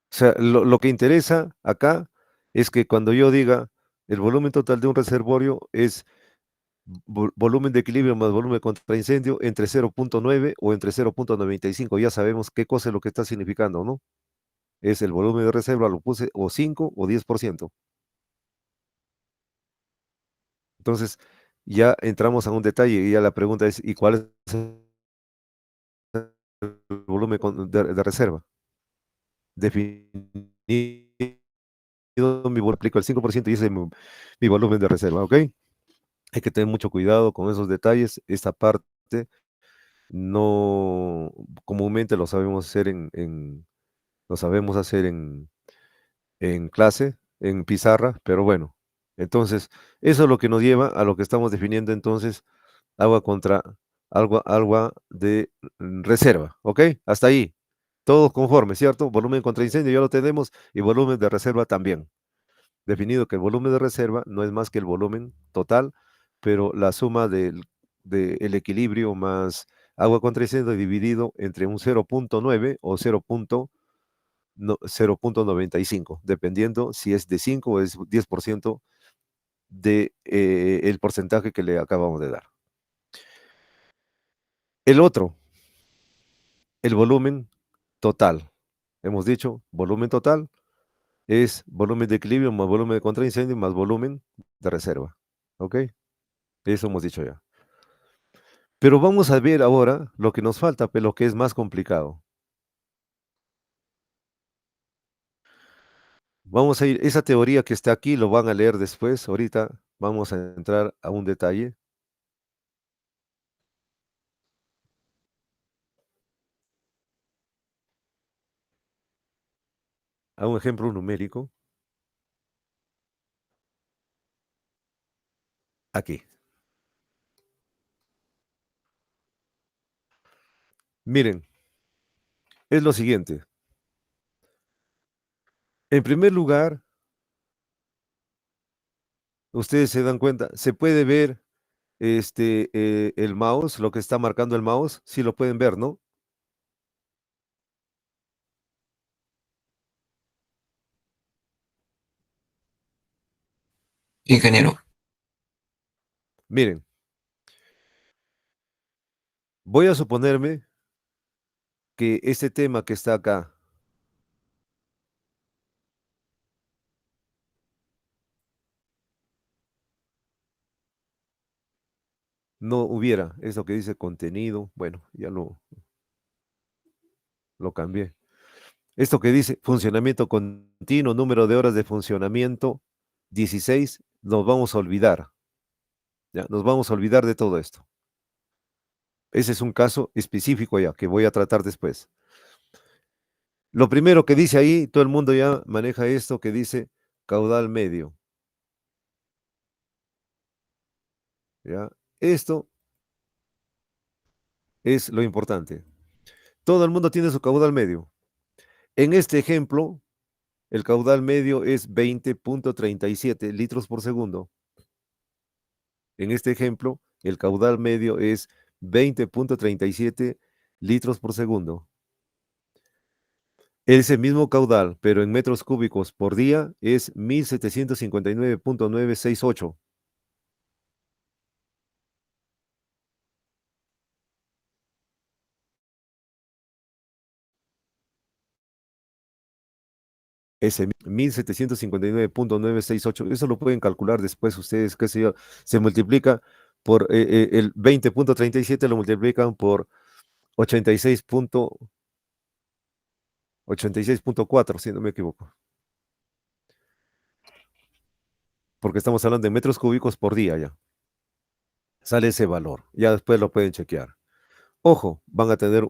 O sea, lo que interesa acá es que cuando yo diga el volumen total de un reservorio es volumen de equilibrio más volumen contra incendio entre 0,9 o entre 0,95. Ya sabemos qué cosa es lo que está significando, ¿no? Es el volumen de reserva, lo puse o 5 o 10%. Entonces, ya entramos a un detalle y ya la pregunta es, ¿y cuál es el volumen de reserva? Definido, aplico el 5% y ese es mi volumen de reserva, ¿ok? Hay que tener mucho cuidado con esos detalles. Esta parte no comúnmente lo sabemos hacer lo sabemos hacer en clase, en pizarra, pero bueno. Entonces, eso es lo que nos lleva a lo que estamos definiendo entonces, agua contra agua de reserva, ¿ok? Hasta ahí. Todos conformes, ¿cierto? Volumen contra incendio ya lo tenemos y volumen de reserva también. Definido que el volumen de reserva no es más que el volumen total, pero la suma del equilibrio más agua contra incendio dividido entre un 0,9 o 0,95, dependiendo si es de 5 o es 10% de el porcentaje que le acabamos de dar. El otro, el volumen total. Hemos dicho, volumen total es volumen de equilibrio más volumen de contraincendio más volumen de reserva. ¿Ok? Eso hemos dicho ya. Pero vamos a ver ahora lo que nos falta, pero lo que es más complicado. Vamos a ir, esa teoría que está aquí lo van a leer después. Ahorita vamos a entrar a un detalle, a un ejemplo numérico. Aquí. Miren, es lo siguiente. En primer lugar, ustedes se dan cuenta, se puede ver el mouse, lo que está marcando el mouse, sí lo pueden ver, ¿no? Ingeniero. Miren, voy a suponerme que este tema que está acá no hubiera eso que dice contenido, bueno, ya lo cambié. Esto que dice funcionamiento continuo, número de horas de funcionamiento 16, nos vamos a olvidar. ¿Ya? Nos vamos a olvidar de todo esto. Ese es un caso específico ya que voy a tratar después. Lo primero que dice ahí, todo el mundo ya maneja esto que dice caudal medio. ¿Ya? Esto es lo importante. Todo el mundo tiene su caudal medio. En este ejemplo, el caudal medio es 20,37 litros por segundo. En este ejemplo, el caudal medio es 20,37 litros por segundo. Ese mismo caudal, pero en metros cúbicos por día, es 1759,968. Ese 1759,968. Eso lo pueden calcular después ustedes, qué sé yo, se multiplica por el 20,37 lo multiplican por 86,4, si no me equivoco. Porque estamos hablando de metros cúbicos por día ya. Sale ese valor. Ya después lo pueden chequear. Ojo, van a tener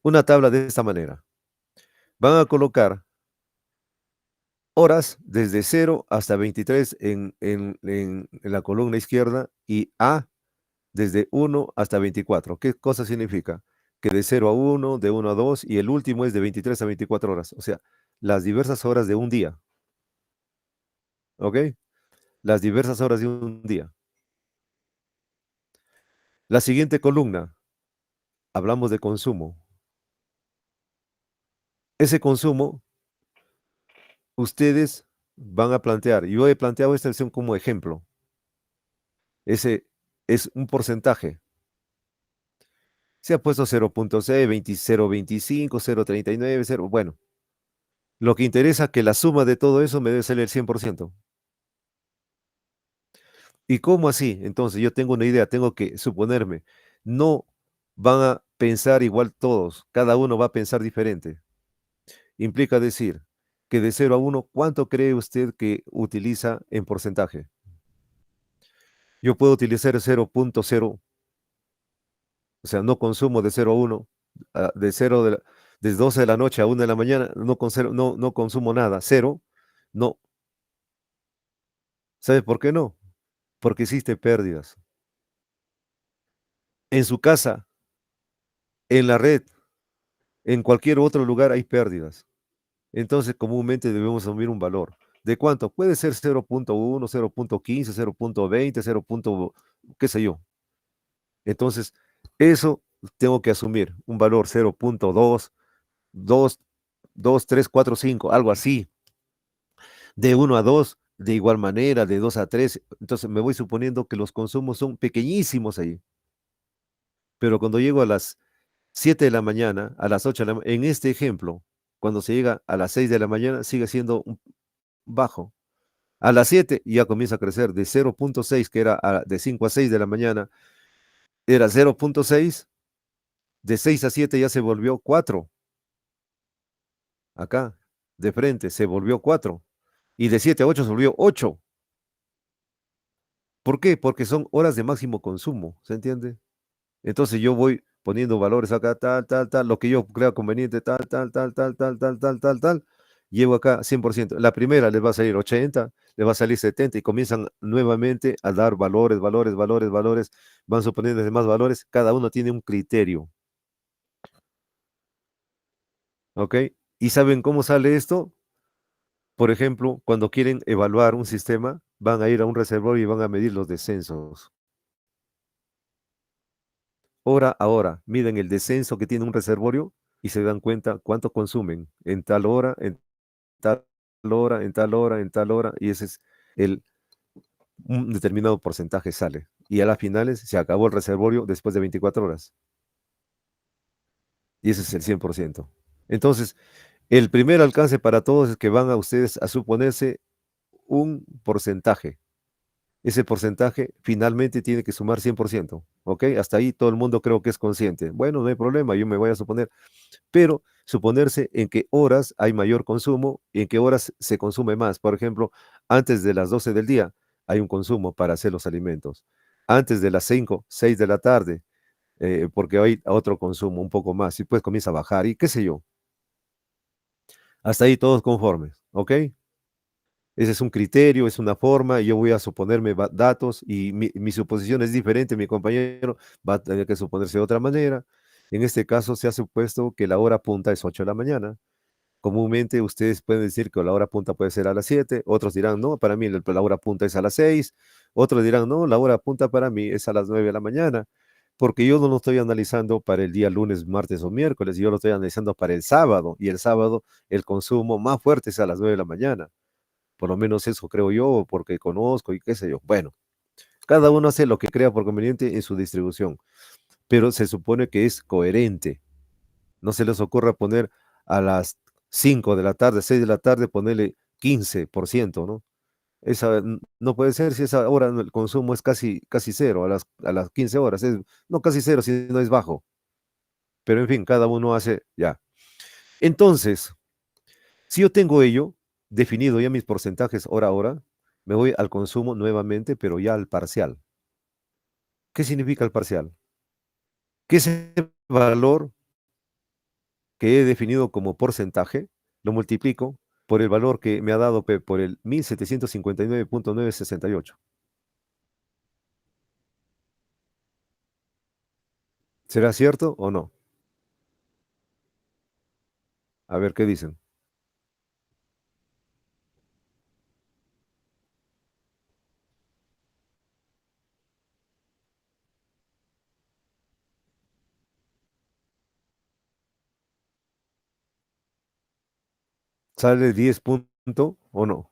una tabla de esta manera. Van a colocar horas desde 0 hasta 23 en la columna izquierda y A desde 1 hasta 24. ¿Qué cosa significa? Que de 0 a 1, de 1 a 2 y el último es de 23 a 24 horas. O sea, las diversas horas de un día. ¿Ok? Las diversas horas de un día. La siguiente columna, hablamos de consumo. Ese consumo, ustedes van a plantear, yo he planteado esta lección como ejemplo. Ese es un porcentaje. Se ha puesto 0.6, 0.25, 0.39, 0. Bueno, lo que interesa es que la suma de todo eso me debe salir el 100%. ¿Y cómo así? Entonces yo tengo una idea, tengo que suponerme, no van a pensar igual todos, cada uno va a pensar diferente. Implica decir que de 0 a 1, ¿cuánto cree usted que utiliza en porcentaje? Yo puedo utilizar 0.0, o sea, no consumo de 0 a 1, de 0 desde 12 de la noche a 1 de la mañana, no consumo nada, 0, no. ¿Sabe por qué no? Porque existe pérdidas. En su casa, en la red, en cualquier otro lugar hay pérdidas. Entonces, comúnmente debemos asumir un valor. ¿De cuánto? Puede ser 0.1, 0.15, 0.20, 0. qué sé yo. Entonces, eso tengo que asumir un valor 0.2, 2, 2, 3, 4, 5, algo así. De 1 a 2, de igual manera, de 2 a 3. Entonces, me voy suponiendo que los consumos son pequeñísimos ahí. Pero cuando llego a las 7 de la mañana, a las 8 de la mañana, en este ejemplo, cuando se llega a las 6 de la mañana, sigue siendo bajo. A las 7 ya comienza a crecer de 0.6, que era de 5 a 6 de la mañana, era 0.6, de 6 a 7 ya se volvió 4. Acá, de frente, se volvió 4. Y de 7 a 8 se volvió 8. ¿Por qué? Porque son horas de máximo consumo, ¿se entiende? Entonces yo voy poniendo valores acá, tal, tal, tal, lo que yo creo conveniente, tal, tal, tal, tal, tal, tal, tal, tal, tal. Llevo acá 100%. La primera les va a salir 80, les va a salir 70 y comienzan nuevamente a dar valores, valores, valores, valores. Van suponiendo más valores. Cada uno tiene un criterio. ¿Ok? ¿Y saben cómo sale esto? Por ejemplo, cuando quieren evaluar un sistema, van a ir a un reservorio y van a medir los descensos. Hora a hora, miden el descenso que tiene un reservorio y se dan cuenta cuánto consumen en tal hora, en tal hora, en tal hora, en tal hora, y ese es un determinado porcentaje sale. Y a las finales se acabó el reservorio después de 24 horas. Y ese es el 100%. Entonces, el primer alcance para todos es que van a ustedes a suponerse un porcentaje. Ese porcentaje finalmente tiene que sumar 100%. ¿Ok? Hasta ahí todo el mundo creo que es consciente. Bueno, no hay problema, yo me voy a suponer. Pero suponerse en qué horas hay mayor consumo y en qué horas se consume más. Por ejemplo, antes de las 12 del día hay un consumo para hacer los alimentos. Antes de las 5, 6 de la tarde, porque hay otro consumo un poco más y pues comienza a bajar y qué sé yo. Hasta ahí todos conformes, ¿ok? Ese es un criterio, es una forma, y yo voy a suponerme datos y mi suposición es diferente, mi compañero va a tener que suponerse de otra manera. En este caso se ha supuesto que la hora punta es 8 de la mañana. Comúnmente ustedes pueden decir que la hora punta puede ser a las 7, otros dirán, no, para mí la hora punta es a las 6, otros dirán, no, la hora punta para mí es a las 9 de la mañana, porque yo no lo estoy analizando para el día lunes, martes o miércoles, yo lo estoy analizando para el sábado, y el sábado el consumo más fuerte es a las 9 de la mañana. Por lo menos eso creo yo, porque conozco y qué sé yo. Bueno, cada uno hace lo que crea por conveniente en su distribución, pero se supone que es coherente. No se les ocurra poner a las 5 de la tarde, 6 de la tarde, ponerle 15%, ¿no? No puede ser si esa hora el consumo es casi cero, a las 15 horas, no casi cero, sino es bajo. Pero en fin, cada uno hace ya. Entonces, si yo tengo ello, definido ya mis porcentajes hora a hora, me voy al consumo nuevamente, pero ya al parcial. ¿Qué significa el parcial? que ese valor que he definido como porcentaje, lo multiplico por el valor que me ha dado P por el 1759.968. ¿Será cierto o no? A ver qué dicen. ¿Sale 10 puntos o no?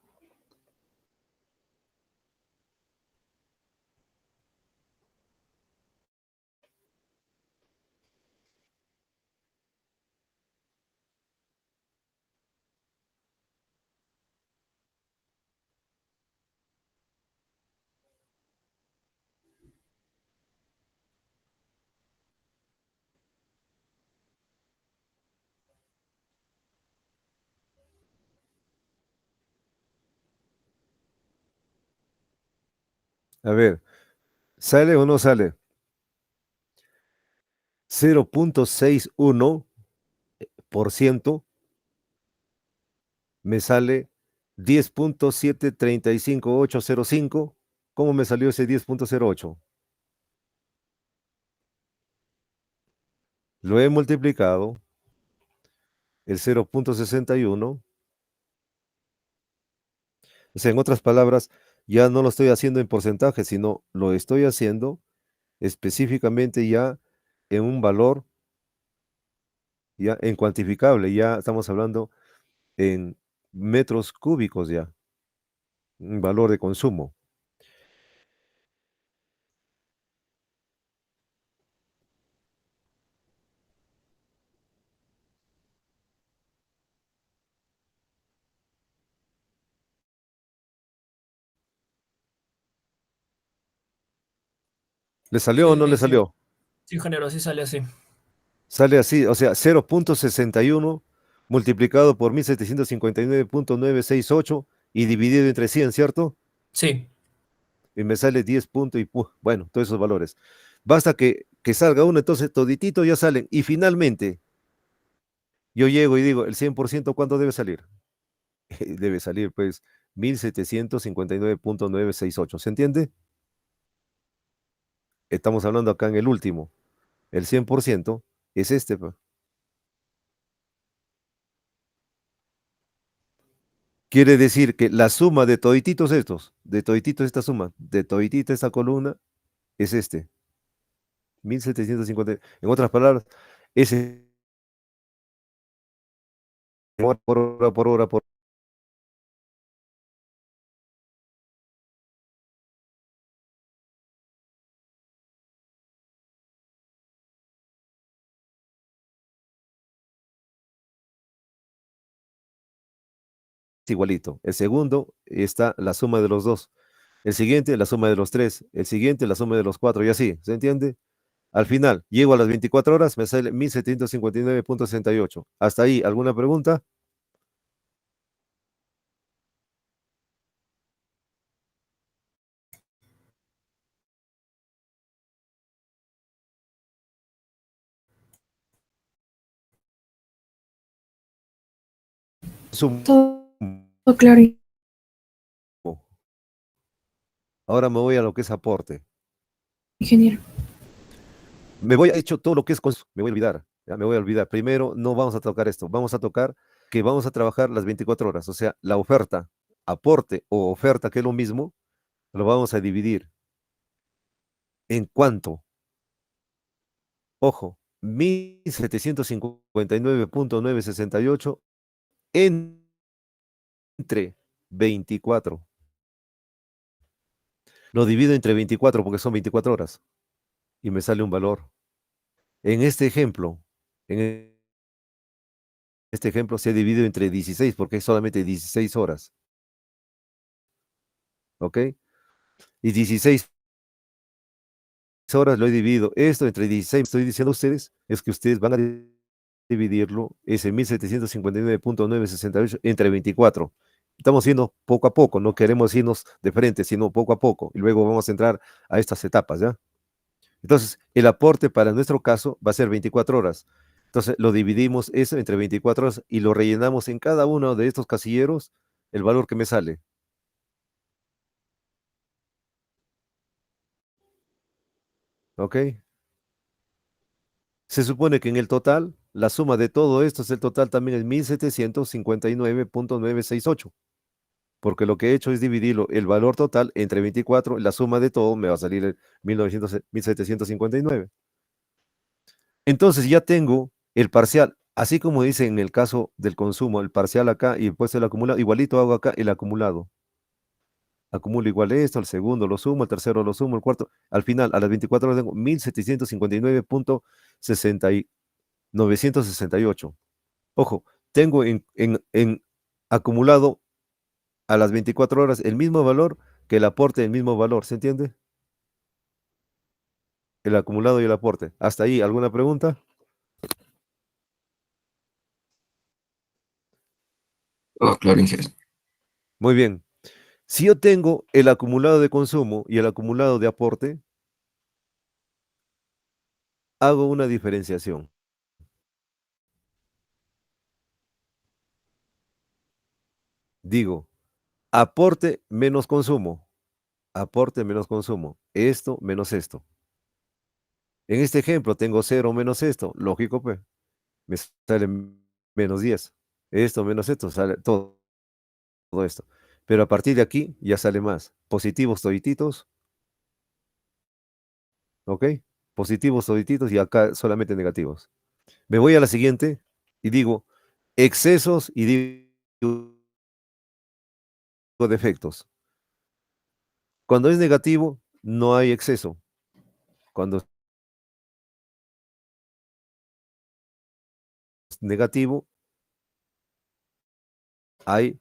A ver, ¿sale o no sale? 0.61% me sale 10.735805. ¿Cómo me salió ese 10.08? Lo he multiplicado, el 0.61. O sea, en otras palabras, ya no lo estoy haciendo en porcentaje, sino lo estoy haciendo específicamente ya en un valor, ya en cuantificable, ya estamos hablando en metros cúbicos ya, un valor de consumo. ¿Le salió o no le Sí, salió? sí, ingeniero, sí sale así. Sale así, o sea, 0.61 multiplicado por 1759.968 y dividido entre 100, ¿cierto? Sí, Y me sale 10 puntos y bueno, todos esos valores. Basta que salga uno, entonces toditito ya salen. Y finalmente, yo llego y digo, el 100%, ¿cuánto debe salir? Debe salir, pues, 1759.968. ¿Se entiende? Estamos hablando acá en el último. El 100% es este, pues. Quiere decir que la suma de todititos estos, de todititos esta suma, de toditita esta columna, es este, 1750. En otras palabras, ese por hora, por hora, por igualito. El segundo está la suma de los dos. El siguiente, la suma de los tres. El siguiente, la suma de los cuatro. Y así, ¿se entiende? Al final, llego a las 24 horas, me sale 1759.68. Hasta ahí, ¿alguna pregunta? Sumo. Todo claro, Ahora me voy a lo que es aporte. ingeniero. Me voy a hecho todo lo que es me voy a olvidar, ya me voy a olvidar. Primero, no vamos a tocar esto, vamos a tocar que vamos a trabajar las 24 horas, o sea, la oferta, aporte o oferta, que es lo mismo, lo vamos a dividir. ¿En cuánto? Ojo, 1759.968 entre 24. Lo divido entre 24 porque son 24 horas y me sale un valor. En este ejemplo, en este ejemplo se ha dividido entre 16 porque es solamente 16 horas, ¿ok? Y 16 horas lo he dividido. Esto entre 16, estoy diciendo a ustedes, es que ustedes van a dividirlo, ese 1759.968 entre 24. Estamos yendo poco a poco, no queremos irnos de frente, sino poco a poco. Y luego vamos a entrar a estas etapas, ¿ya? Entonces, el aporte para nuestro caso va a ser 24 horas. Entonces, lo dividimos eso entre 24 horas y lo rellenamos en cada uno de estos casilleros el valor que me sale. ¿Ok? Se supone que en el total, la suma de todo esto es el total también es 1759.968. Porque lo que he hecho es dividirlo, el valor total entre 24, la suma de todo me va a salir el 1759. Entonces ya tengo el parcial, así como dice en el caso del consumo, el parcial acá y después el acumulado, igualito hago acá el acumulado. Acumulo igual esto, el segundo lo sumo, el tercero lo sumo, el cuarto, al final, a las 24 horas tengo 1759.968. Ojo, tengo en acumulado a las 24 horas el mismo valor que el aporte del mismo valor, ¿se entiende? El acumulado y el aporte. Hasta ahí, ¿alguna pregunta? Todo claro, ingeniero. Muy bien. Si yo tengo el acumulado de consumo y el acumulado de aporte, hago una diferenciación. Digo, aporte menos consumo, aporte menos consumo, esto menos esto. En este ejemplo tengo 0 menos esto, lógico, pues, me sale menos 10. Esto menos esto, sale todo esto. Pero a partir de aquí ya sale más. Positivos todititos, ¿ok? Positivos todititos y acá solamente negativos. Me voy a la siguiente y digo excesos y digo defectos. Cuando es negativo, no hay exceso. Cuando es negativo, hay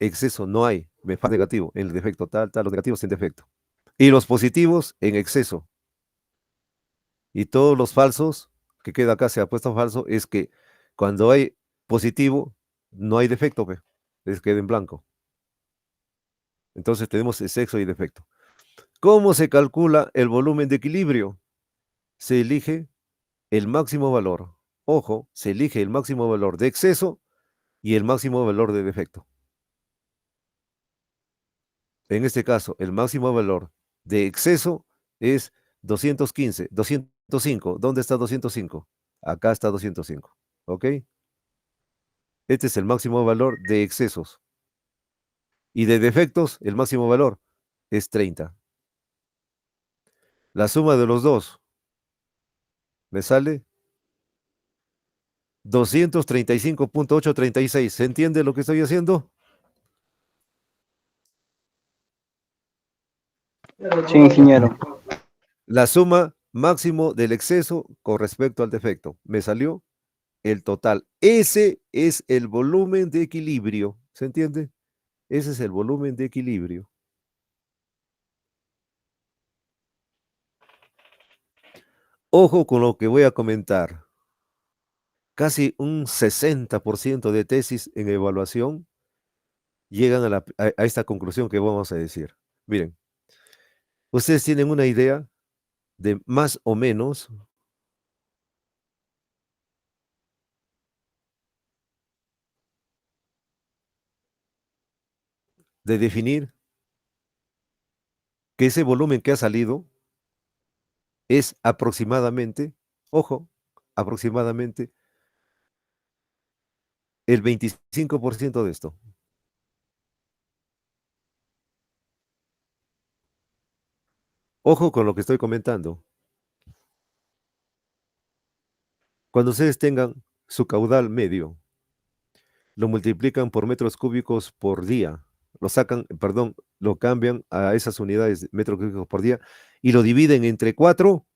exceso, no hay. Me falta negativo en el defecto, tal, tal, los negativos en defecto. Y los positivos en exceso. Y todos los falsos, que queda acá, se ha puesto falso, es que cuando hay positivo, no hay defecto, pues, es queda en blanco. Entonces tenemos exceso y defecto. ¿Cómo se calcula el volumen de equilibrio? Se elige el máximo valor. Ojo, se elige el máximo valor de exceso y el máximo valor de defecto. En este caso, el máximo valor de exceso es 215, 205. ¿Dónde está 205? Acá está 205. ¿Ok? Este es el máximo valor de excesos. Y de defectos, el máximo valor es 30. La suma de los dos me sale 235.836. ¿Se entiende lo que estoy haciendo? Sí, ingeniero. La suma máximo del exceso con respecto al defecto. Me salió el total. Ese es el volumen de equilibrio. ¿Se entiende? Ese es el volumen de equilibrio. Ojo con lo que voy a comentar. Casi un 60% de tesis en evaluación llegan a esta conclusión que vamos a decir. Miren, ustedes tienen una idea de más o menos de definir que ese volumen que ha salido es aproximadamente, ojo, aproximadamente el 25% de esto. Ojo con lo que estoy comentando. Cuando ustedes tengan su caudal medio, lo multiplican por metros cúbicos por día, lo sacan, perdón, lo cambian a esas unidades de metros cúbicos por día y lo dividen entre 4,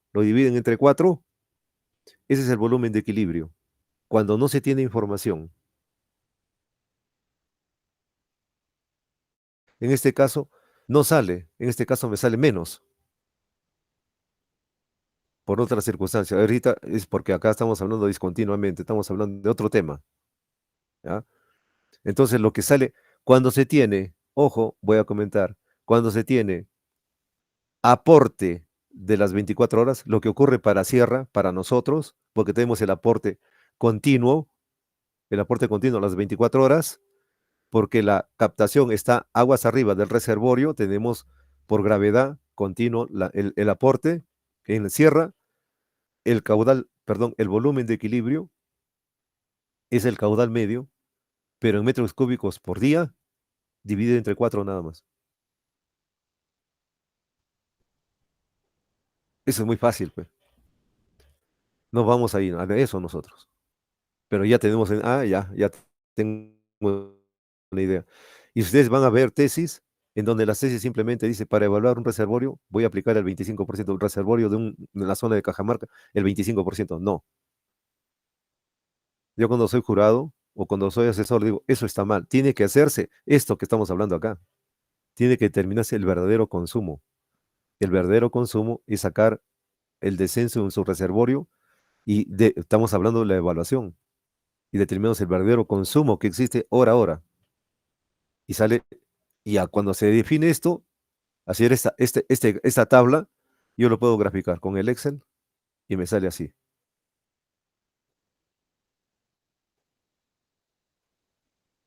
ese es el volumen de equilibrio. Cuando no se tiene información. En este caso, no sale, en este caso me sale menos. Por otras circunstancias. Ahorita es porque acá estamos hablando discontinuamente, estamos hablando de otro tema. ¿Ya? Entonces, lo que sale, cuando se tiene, ojo, voy a comentar, cuando se tiene aporte de las 24 horas, lo que ocurre para Sierra, para nosotros, porque tenemos el aporte continuo a las 24 horas, porque la captación está aguas arriba del reservorio, tenemos por gravedad continuo el aporte en Sierra, el caudal, perdón, el volumen de equilibrio es el caudal medio, pero en metros cúbicos por día, dividido entre 4 nada más. Eso es muy fácil, pues. No vamos a ir a eso nosotros. Pero ya tenemos, ya tengo una idea. Y ustedes van a ver tesis en donde la tesis simplemente dice, para evaluar un reservorio, voy a aplicar el 25% del reservorio de la zona de Cajamarca, el 25%. No. Yo cuando soy jurado o cuando soy asesor digo, eso está mal. Tiene que hacerse esto que estamos hablando acá. Tiene que determinarse el verdadero consumo. El verdadero consumo es sacar el descenso en su reservorio y estamos hablando de la evaluación y determinamos el verdadero consumo que existe hora a hora. Y sale, y cuando se define esto, hacer esta tabla, yo lo puedo graficar con el Excel y me sale así.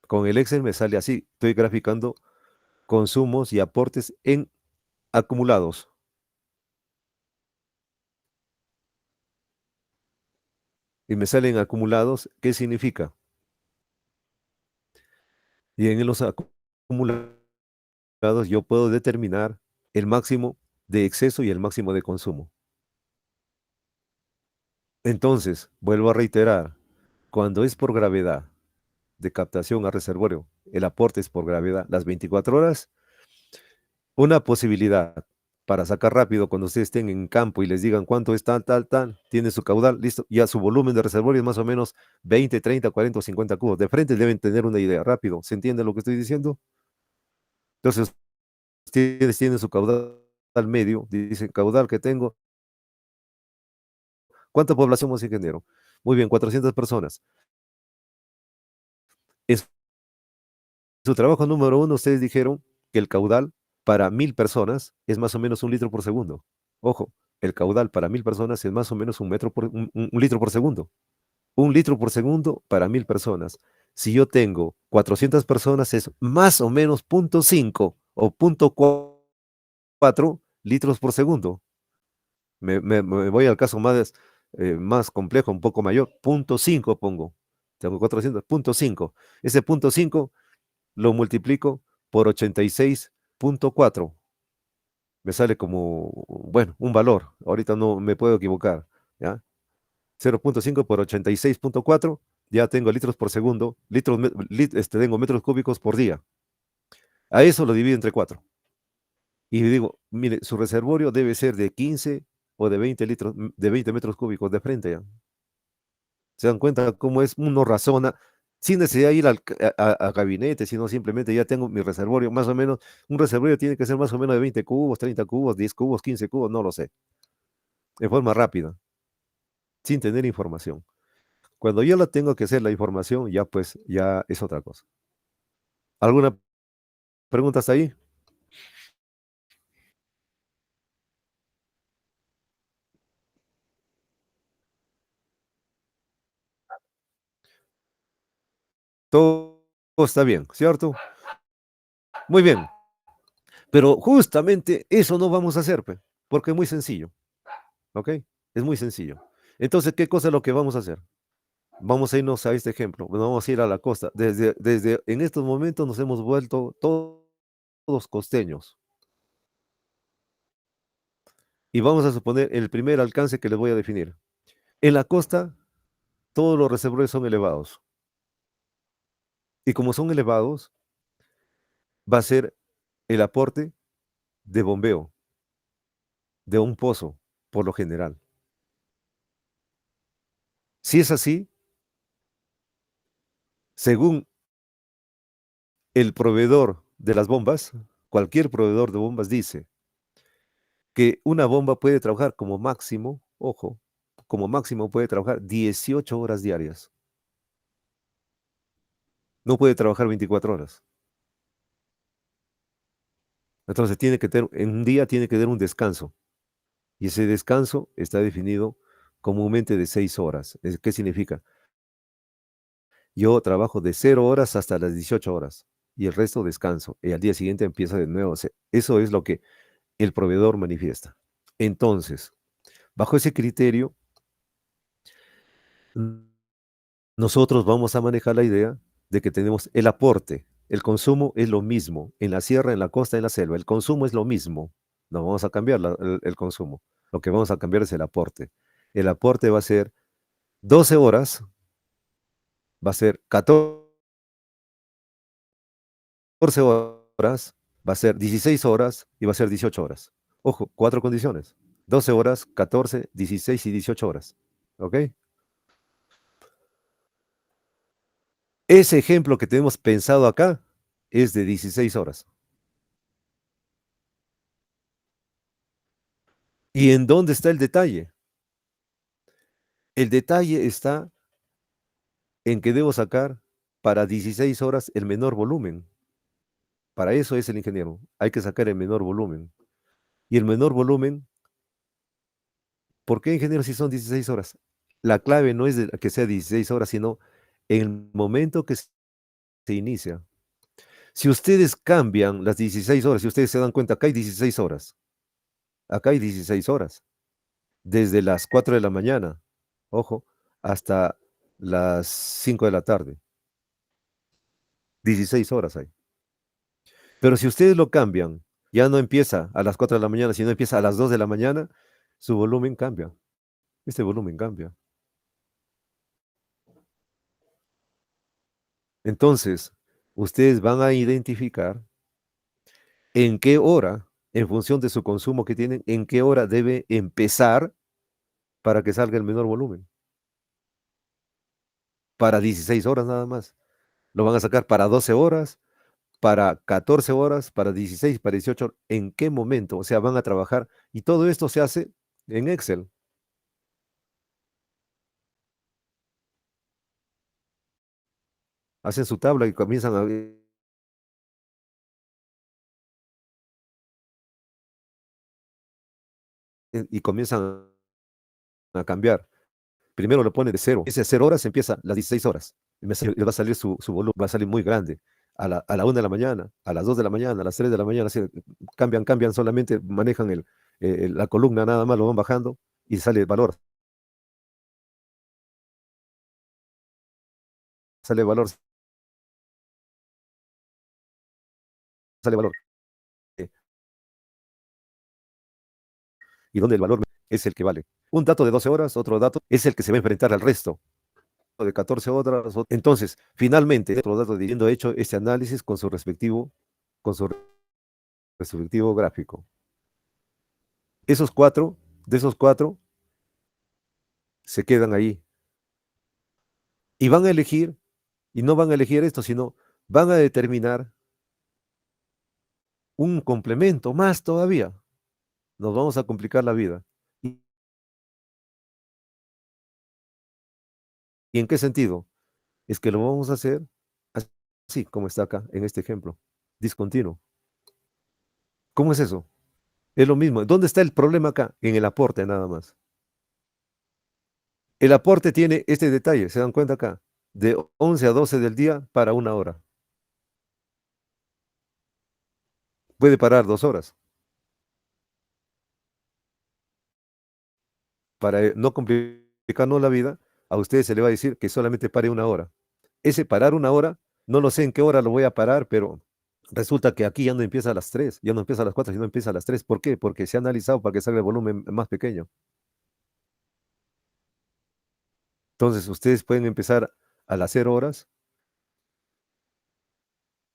Con el Excel me sale así. Estoy graficando consumos y aportes en acumulados. Y me salen acumulados, ¿qué significa? Y en los acumulados yo puedo determinar el máximo de exceso y el máximo de consumo. Entonces, vuelvo a reiterar, cuando es por gravedad de captación a reservorio, el aporte es por gravedad, las 24 horas, una posibilidad para sacar rápido cuando ustedes estén en campo y les digan cuánto es tal, tiene su caudal, listo, ya su volumen de reservorio es más o menos 20, 30, 40 o 50 cubos. De frente deben tener una idea rápido. ¿Se entiende lo que estoy diciendo? Entonces, ustedes tienen su caudal medio, dicen caudal que tengo. ¿Cuánta población más ingeniero? Muy bien, 400 personas. En su trabajo número 1, ustedes dijeron que el caudal para 1000 personas es más o menos 1 litro por segundo. Ojo, el caudal para 1000 personas es más o menos un litro por segundo. 1 litro por segundo para 1000 personas. Si yo tengo 400 personas, es más o menos 0,5 o 0,4 litros por segundo. Me voy al caso más complejo, un poco mayor, 0,5 pongo. Tengo 400, 0,5. Ese 0,5 lo multiplico por 86,4. Me sale como, bueno, un valor. Ahorita no me puedo equivocar, ¿ya? 0,5 por 86,4, ya tengo litros por segundo, tengo metros cúbicos por día. A eso lo divido entre 4. Y digo, mire, su reservorio debe ser de 15 o de 20 litros, de 20 metros cúbicos de frente ya. ¿Se dan cuenta cómo es? Uno razona sin necesidad de ir a gabinete, sino simplemente ya tengo mi reservorio, más o menos, un reservorio tiene que ser más o menos de 20 cubos, 30 cubos, 10 cubos, 15 cubos, no lo sé, de forma rápida, sin tener información. Cuando yo la tengo que hacer la información, ya pues, ya es otra cosa. ¿Alguna pregunta hasta ahí? Todo está bien, ¿cierto? Muy bien. Pero justamente eso no vamos a hacer, pues, porque es muy sencillo, ¿ok? Es muy sencillo. Entonces, ¿qué cosa es lo que vamos a hacer? Vamos a irnos a este ejemplo. Bueno, vamos a ir a la costa. Desde en estos momentos nos hemos vuelto todos costeños. Y vamos a suponer el primer alcance que les voy a definir. En la costa, todos los reservorios son elevados. Y como son elevados, va a ser el aporte de bombeo de un pozo, por lo general. Si es así, según el proveedor de las bombas, cualquier proveedor de bombas dice que una bomba puede trabajar como máximo, ojo, como máximo puede trabajar 18 horas diarias. No puede trabajar 24 horas. Entonces en un día tiene que tener un descanso. Y ese descanso está definido comúnmente de 6 horas. ¿Qué significa? Yo trabajo de 0 horas hasta las 18 horas y el resto descanso. Y al día siguiente empieza de nuevo. Eso es lo que el proveedor manifiesta. Entonces, bajo ese criterio, nosotros vamos a manejar la idea de que tenemos el aporte. El consumo es lo mismo en la sierra, en la costa, en la selva. El consumo es lo mismo. No vamos a cambiar el consumo. Lo que vamos a cambiar es el aporte. El aporte va a ser 12 horas, va a ser 14 horas, va a ser 16 horas y va a ser 18 horas. Ojo, 4 condiciones. 12 horas, 14, 16 y 18 horas. ¿Ok? Ese ejemplo que tenemos pensado acá es de 16 horas. ¿Y en dónde está el detalle? El detalle está en que debo sacar para 16 horas el menor volumen. Para eso es el ingeniero. Hay que sacar el menor volumen. Y el menor volumen, ¿por qué, ingeniero, si son 16 horas? La clave no es que sea 16 horas, sino en el momento que se inicia. Si ustedes cambian las 16 horas, si ustedes se dan cuenta, acá hay 16 horas. Acá hay 16 horas. Desde las 4 de la mañana, ojo, hasta las 5 de la tarde. 16 horas hay. Pero si ustedes lo cambian, ya no empieza a las 4 de la mañana, sino empieza a las 2 de la mañana, su volumen cambia. Este volumen cambia. Entonces, ustedes van a identificar en qué hora, en función de su consumo que tienen, en qué hora debe empezar para que salga el menor volumen. Para 16 horas nada más. Lo van a sacar para 12 horas, para 14 horas, para 16, para 18. ¿En qué momento? O sea, van a trabajar y todo esto se hace en Excel. Hacen su tabla y comienzan y comienzan a cambiar. Primero lo pone de 0. Ese 0 horas empieza las 16 horas. Y le va a salir su volumen, va a salir muy grande. A la 1 de la mañana, a las 2 de la mañana, a las 3 de la mañana, así, cambian solamente, manejan la columna nada más, lo van bajando y sale el valor. Sale valor, sale valor. Y donde el valor es el que vale. Un dato de 12 horas, otro dato es el que se va a enfrentar al resto de 14 horas. Entonces, finalmente, otro dato, habiendo hecho este análisis con su respectivo gráfico. De esos cuatro, se quedan ahí. Y van a elegir, y no van a elegir esto, sino van a determinar un complemento más todavía. Nos vamos a complicar la vida. ¿Y en qué sentido? Es que lo vamos a hacer así como está acá, en este ejemplo, discontinuo. ¿Cómo es eso? Es lo mismo. ¿Dónde está el problema acá? En el aporte nada más. El aporte tiene este detalle, ¿se dan cuenta acá? De 11 a 12 del día para 1 hora. Puede parar 2 horas. Para no complicarnos la vida, a ustedes se le va a decir que solamente pare 1 hora. Ese parar 1 hora, no lo sé en qué hora lo voy a parar, pero resulta que aquí ya no empieza a las 3, ya no empieza a las 4, sino empieza a las 3. ¿Por qué? Porque se ha analizado para que salga el volumen más pequeño. Entonces, ustedes pueden empezar a las 0 horas.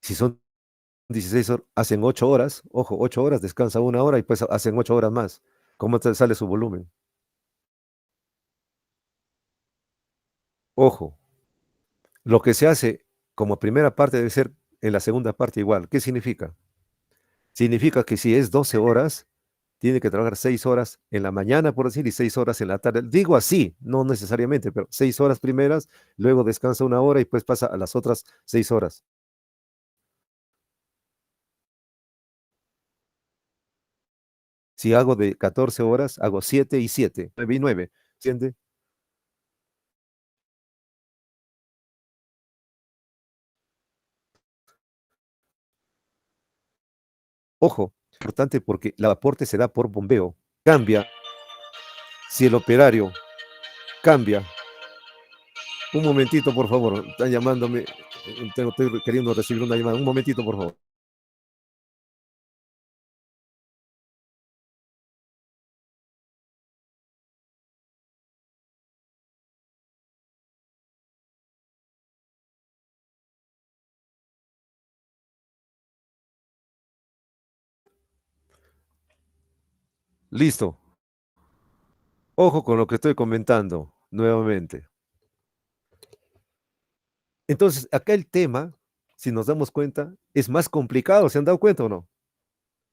Si son 16 horas, hacen 8 horas. Ojo, 8 horas, descansa 1 hora y pues hacen 8 horas más. ¿Cómo sale su volumen? Ojo, lo que se hace como primera parte debe ser en la segunda parte igual. ¿Qué significa? Significa que si es 12 horas, tiene que trabajar 6 horas en la mañana, por decir, y 6 horas en la tarde. Digo así, no necesariamente, pero 6 horas primeras, luego descansa 1 hora y pues pasa a las otras 6 horas. Si hago de 14 horas, hago 7 y 7, 9 y 9. ¿Entiende? Ojo, importante porque el aporte se da por bombeo. Cambia. Si el operario cambia. Un momentito, por favor. Están llamándome. Estoy queriendo recibir una llamada. Un momentito, por favor. Listo. Ojo con lo que estoy comentando nuevamente. Entonces, acá el tema, si nos damos cuenta, es más complicado. ¿Se han dado cuenta o no?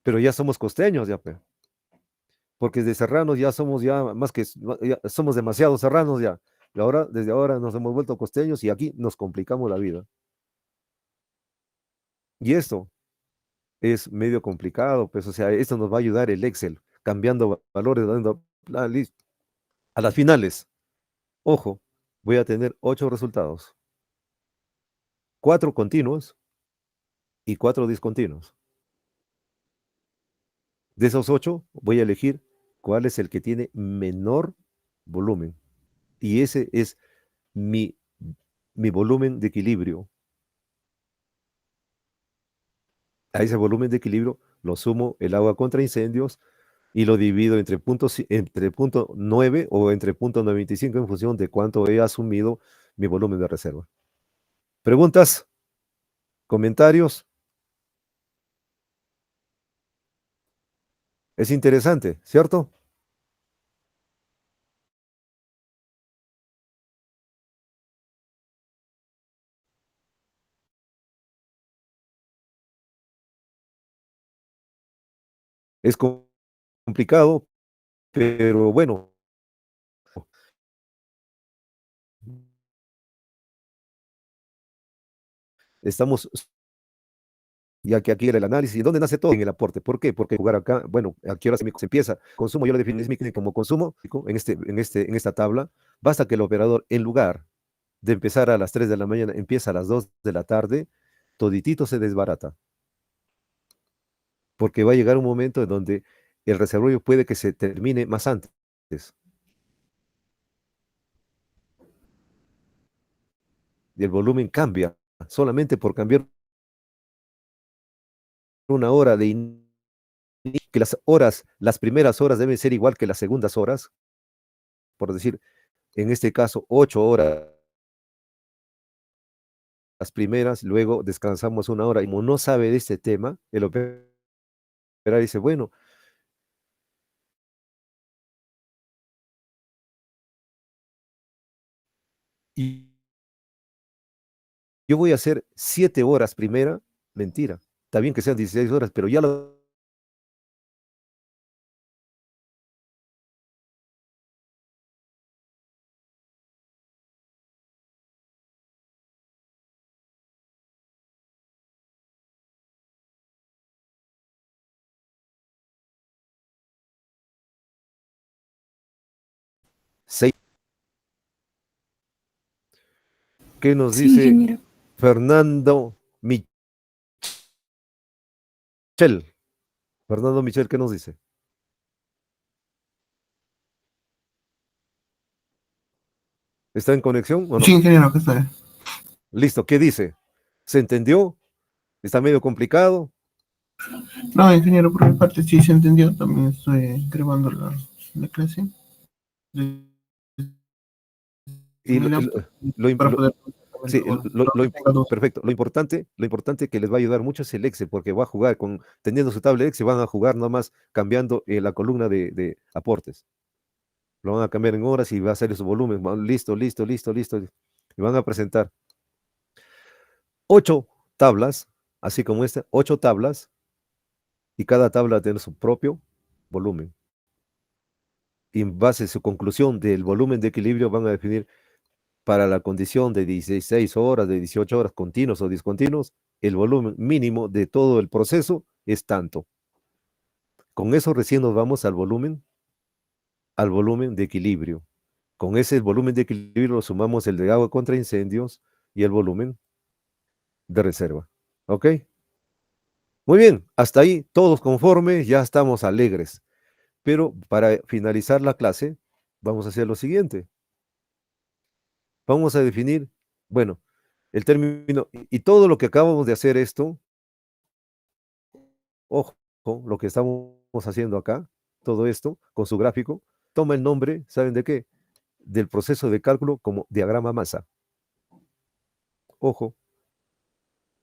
Pero ya somos costeños, ya, pe. Porque de serranos ya somos ya más que, ya somos demasiado serranos ya. Y ahora, desde ahora nos hemos vuelto costeños y aquí nos complicamos la vida. Y esto es medio complicado, pues, o sea, esto nos va a ayudar el Excel, cambiando valores, dando a las finales. Ojo, voy a tener 8 resultados, 4 continuos y 4 discontinuos. De esos 8, voy a elegir cuál es el que tiene menor volumen. Y ese es mi, mi volumen de equilibrio. A ese volumen de equilibrio lo sumo el agua contra incendios y lo divido entre punto 9 o entre punto 95 en función de cuánto he asumido mi volumen de reserva. ¿Preguntas? ¿Comentarios? Es interesante, ¿cierto? Es complicado, pero bueno, estamos, ya que aquí era el análisis. ¿Y dónde nace todo? En el aporte. ¿Por qué? Porque jugar acá, bueno, aquí ahora se empieza. Consumo, yo lo definí como consumo en esta tabla. Basta que el operador, en lugar de empezar a las 3 de la mañana, empieza a las 2 de la tarde, toditito se desbarata. Porque va a llegar un momento en donde el reservorio puede que se termine más antes. Y el volumen cambia solamente por cambiar una hora de inicio, que las horas, las primeras horas deben ser igual que las segundas horas, por decir, en este caso, 8 horas las primeras, luego descansamos una hora. Y como no sabe de este tema, el operario dice, bueno, y yo voy a hacer 7 horas primera, mentira. Está bien que sean 16 horas, pero ya lo 6. ¿Qué nos Sí, dice ingeniero. Fernando Michel? Fernando Michel, ¿qué nos dice? ¿Está en conexión o Sí, no? ingeniero, acá está. Listo, ¿qué dice? ¿Se entendió? ¿Está medio complicado? No, ingeniero, por mi parte sí se entendió. También estoy grabando la clase de Y mi laptop lo para im- poder sí, lo que tenga dudas. perfecto. Lo importante que les va a ayudar mucho es el Excel, porque va a jugar teniendo su tabla Excel, van a jugar nomás cambiando la columna de aportes. Lo van a cambiar en horas y va a salir su volumen. Listo, listo, listo, listo. Y van a presentar 8 tablas, así como esta, 8 tablas, y cada tabla tiene su propio volumen. Y en base a su conclusión del volumen de equilibrio van a definir para la condición de 16 horas, de 18 horas continuos o discontinuos, el volumen mínimo de todo el proceso es tanto. Con eso recién nos vamos al volumen de equilibrio. Con ese volumen de equilibrio sumamos el de agua contra incendios y el volumen de reserva. ¿Ok? Muy bien, hasta ahí todos conformes, ya estamos alegres. Pero para finalizar la clase, vamos a hacer lo siguiente. Vamos a definir, bueno, el término, y todo lo que acabamos de hacer esto, ojo, lo que estamos haciendo acá, todo esto, con su gráfico, toma el nombre, ¿saben de qué? Del proceso de cálculo como diagrama masa. Ojo,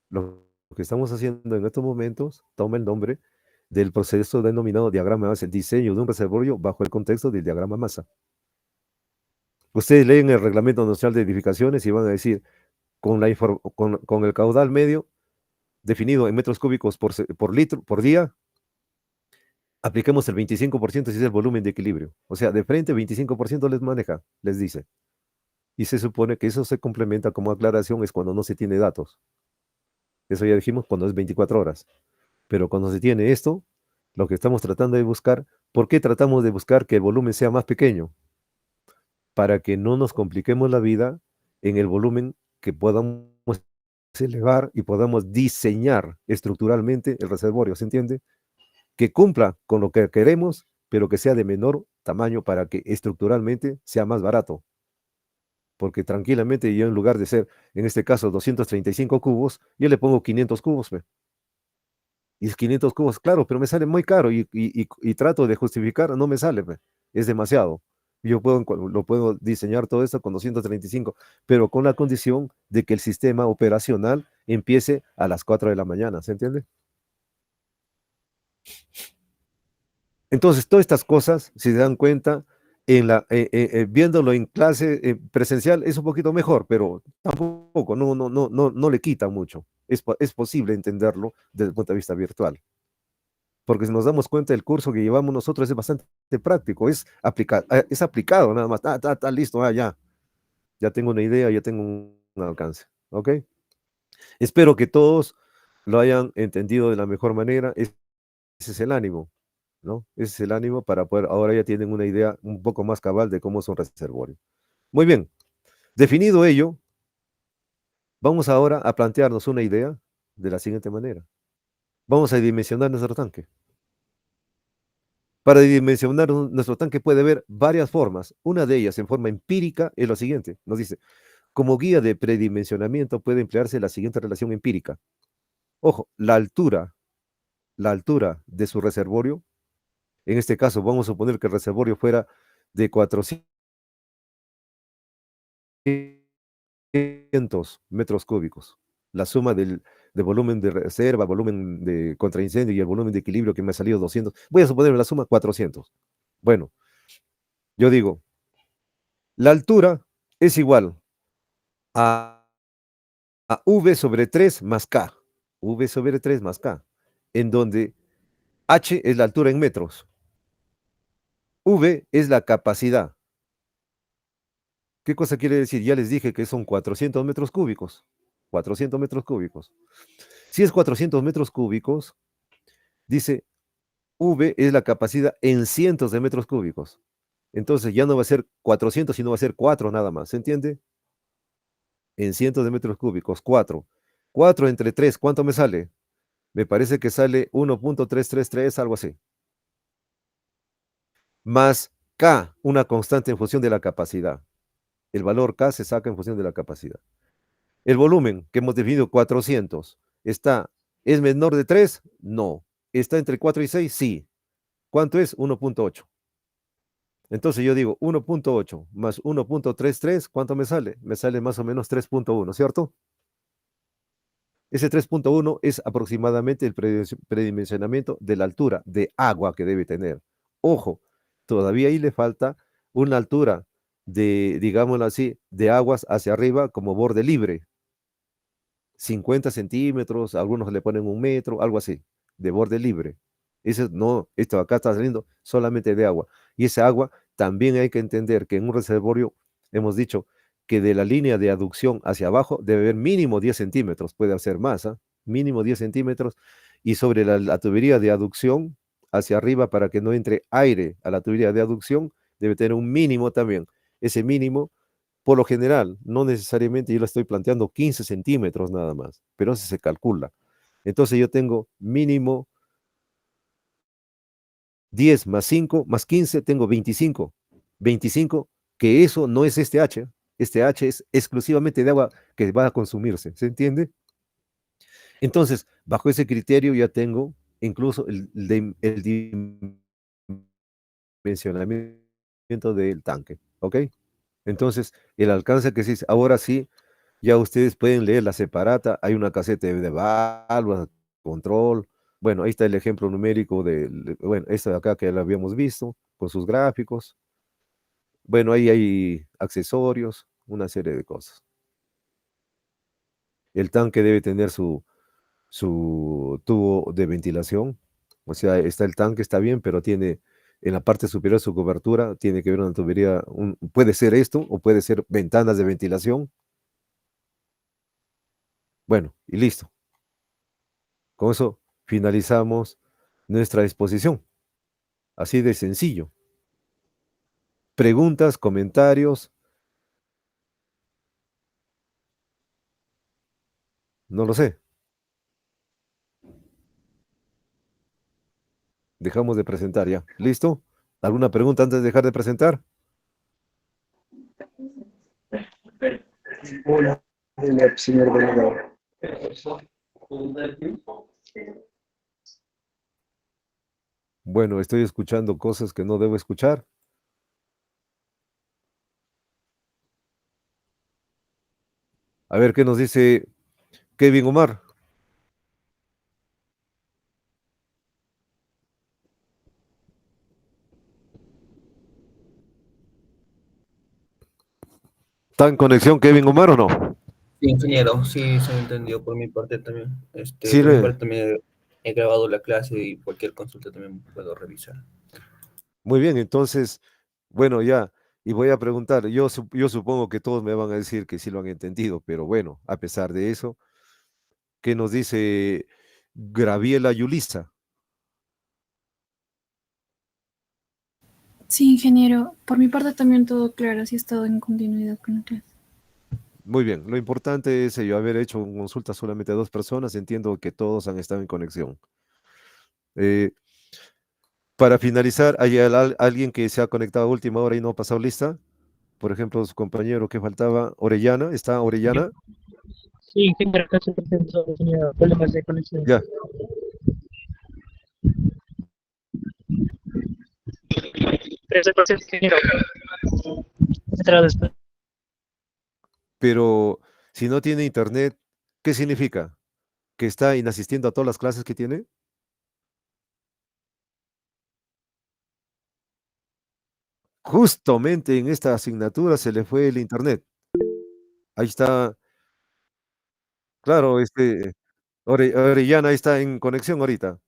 lo que estamos haciendo en estos momentos toma el nombre del proceso denominado diagrama masa, el diseño de un reservorio bajo el contexto del diagrama masa. Ustedes leen el Reglamento Nacional de Edificaciones y van a decir, con el caudal medio definido en metros cúbicos por litro, por día, apliquemos el 25% si es el volumen de equilibrio. O sea, de frente 25% les maneja, les dice. Y se supone que eso se complementa como aclaración es cuando no se tiene datos. Eso ya dijimos cuando es 24 horas. Pero cuando se tiene esto, lo que estamos tratando de buscar, ¿por qué tratamos de buscar que el volumen sea más pequeño? Para que no nos compliquemos la vida en el volumen que podamos elevar y podamos diseñar estructuralmente el reservorio, ¿se entiende? Que cumpla con lo que queremos, pero que sea de menor tamaño para que estructuralmente sea más barato. Porque tranquilamente yo en lugar de ser, en este caso, 235 cubos, yo le pongo 500 cubos. Y es 500 cubos, claro, pero me sale muy caro y trato de justificar, no me sale, es demasiado. Yo lo puedo diseñar todo esto con 235, pero con la condición de que el sistema operacional empiece a las 4 de la mañana, ¿se entiende? Entonces, todas estas cosas, si se dan cuenta, viéndolo en clase presencial es un poquito mejor, pero tampoco, no le quita mucho. Es posible entenderlo desde el punto de vista virtual. Porque si nos damos cuenta, el curso que llevamos nosotros es bastante práctico, es aplicado nada más. Está listo, ya tengo una idea, ya tengo un alcance. ¿Ok? Espero que todos lo hayan entendido de la mejor manera. Ese es el ánimo, ¿no? Ese es el ánimo para poder, ahora ya tienen una idea un poco más cabal de cómo es un reservorio. Muy bien, definido ello, vamos ahora a plantearnos una idea de la siguiente manera. Vamos a dimensionar nuestro tanque. Para dimensionar nuestro tanque puede haber varias formas. Una de ellas, en forma empírica, es lo siguiente. Nos dice, como guía de predimensionamiento puede emplearse la siguiente relación empírica. Ojo, la altura de su reservorio. En este caso, vamos a suponer que el reservorio fuera de 400 metros cúbicos. La suma del volumen de reserva, volumen de contraincendio y el volumen de equilibrio que me ha salido 200. Voy a suponer la suma 400. Bueno, yo digo, la altura es igual a V sobre 3 más K. V sobre 3 más K. En donde H es la altura en metros. V es la capacidad. ¿Qué cosa quiere decir? Ya les dije que son 400 metros cúbicos. 400 metros cúbicos. Si es 400 metros cúbicos, dice V es la capacidad en cientos de metros cúbicos. Entonces ya no va a ser 400, sino va a ser 4 nada más. ¿Se entiende? En cientos de metros cúbicos, 4. 4 entre 3, ¿cuánto me sale? Me parece que sale 1.333, algo así. Más K, una constante en función de la capacidad. El valor K se saca en función de la capacidad. El volumen que hemos definido, 400, ¿es menor de 3? No. ¿Está entre 4 y 6? Sí. ¿Cuánto es? 1.8. Entonces yo digo 1.8 más 1.33, ¿cuánto me sale? Me sale más o menos 3.1, ¿cierto? Ese 3.1 es aproximadamente el predimensionamiento de la altura de agua que debe tener. Ojo, todavía ahí le falta una altura de, digámoslo así, de aguas hacia arriba como borde libre. 50 centímetros, algunos le ponen 1 metro, algo así, de borde libre. Eso no, esto acá está saliendo solamente de agua. Y esa agua también hay que entender que en un reservorio, hemos dicho que de la línea de aducción hacia abajo debe haber mínimo 10 centímetros, puede ser más, mínimo 10 centímetros, y sobre la tubería de aducción hacia arriba para que no entre aire a la tubería de aducción, debe tener un mínimo también. Ese mínimo, por lo general, no necesariamente yo lo estoy planteando 15 centímetros nada más, pero eso se calcula. Entonces yo tengo mínimo 10 más 5 más 15, tengo 25. 25, que eso no es este H. Este H es exclusivamente de agua que va a consumirse, ¿se entiende? Entonces, bajo ese criterio ya tengo incluso el dimensionamiento del tanque, ¿ok? Entonces, el alcance que sí, ahora sí, ya ustedes pueden leer la separata, hay una caseta de válvulas, control, bueno, ahí está el ejemplo numérico bueno, esta de acá que lo habíamos visto, con sus gráficos, bueno, ahí hay accesorios, una serie de cosas. El tanque debe tener su tubo de ventilación, o sea, está el tanque, está bien, pero tiene en la parte superior su cobertura, tiene que ver una tubería, puede ser esto o puede ser ventanas de ventilación. Bueno, y listo. Con eso finalizamos nuestra exposición. Así de sencillo. Preguntas, comentarios, no lo sé. Dejamos de presentar ya. ¿Listo? ¿Alguna pregunta antes de dejar de presentar? Hola, señor delegado. Bueno, estoy escuchando cosas que no debo escuchar. A ver, ¿qué nos dice Kevin Omar? ¿Está en conexión Kevin Omar o no? Sí, ingeniero, sí, se me entendió por mi parte también. Sí, Por mi parte también he grabado la clase y cualquier consulta también puedo revisar. muy bien, entonces, bueno, ya, y voy a preguntar, yo supongo que todos me van a decir que sí lo han entendido, pero bueno, a pesar de eso, ¿qué nos dice Graviela Yulisa? Sí, ingeniero. Por mi parte también todo claro, sí he estado en continuidad con la clase. Muy bien, lo importante es yo haber hecho una consulta solamente a 2 personas, entiendo que todos han estado en conexión. Eh, para finalizar, ¿hay alguien que se ha conectado a última hora y no ha pasado lista? Por ejemplo, su compañero que faltaba, Orellana, ¿está Orellana? Sí, ingeniero, acá se presentó, tenía problemas de conexión. Ya, Pero ese proceso, ingeniero, entrado después. pero si no tiene internet, ¿qué significa? ¿Que está inasistiendo a todas las clases que tiene? Justamente en esta asignatura se le fue el internet. Ahí está, claro, Orellana está en conexión ahorita.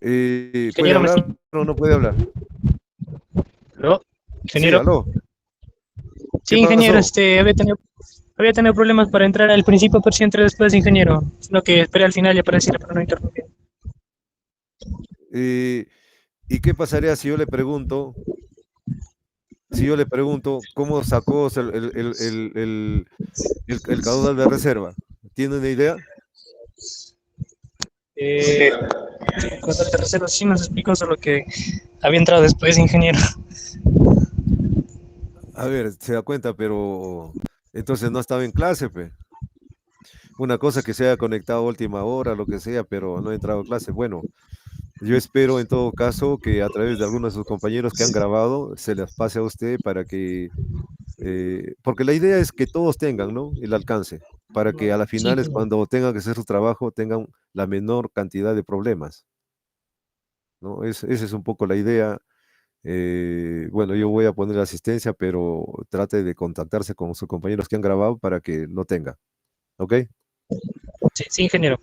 ¿Puede Ingeniero, ¿me hablar escucha? o no puede hablar? ¿Aló? Sí, Ingeniero. aló. Sí, ¿Qué ingeniero, pasó? había tenido problemas para entrar al principio, pero sí entré después, ingeniero. Lo que esperé al final ya para decirle para no interrumpir. Eh, ¿Y qué pasaría si yo le pregunto cómo sacó el caudal de reserva? ¿Tiene una idea? Eh, con el tercero sí nos explicó, solo que había entrado después, ingeniero. A ver, se da cuenta, pero entonces no estaba en clase, pues. Una cosa que se haya conectado a última hora, lo que sea, pero no ha entrado a clase. Bueno, yo espero en todo caso que a través de algunos de sus compañeros que han grabado se les pase a usted para que, porque la idea es que todos tengan, ¿no? El alcance, para que a las Sí, finales ingeniero. cuando tengan que hacer su trabajo tengan la menor cantidad de problemas, ¿no? Esa es un poco la idea. Bueno, yo voy a poner la asistencia, pero trate de contactarse con sus compañeros que han grabado para que lo tenga, ¿ok? Sí, sí, ingeniero.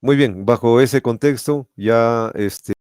Muy bien, bajo ese contexto ya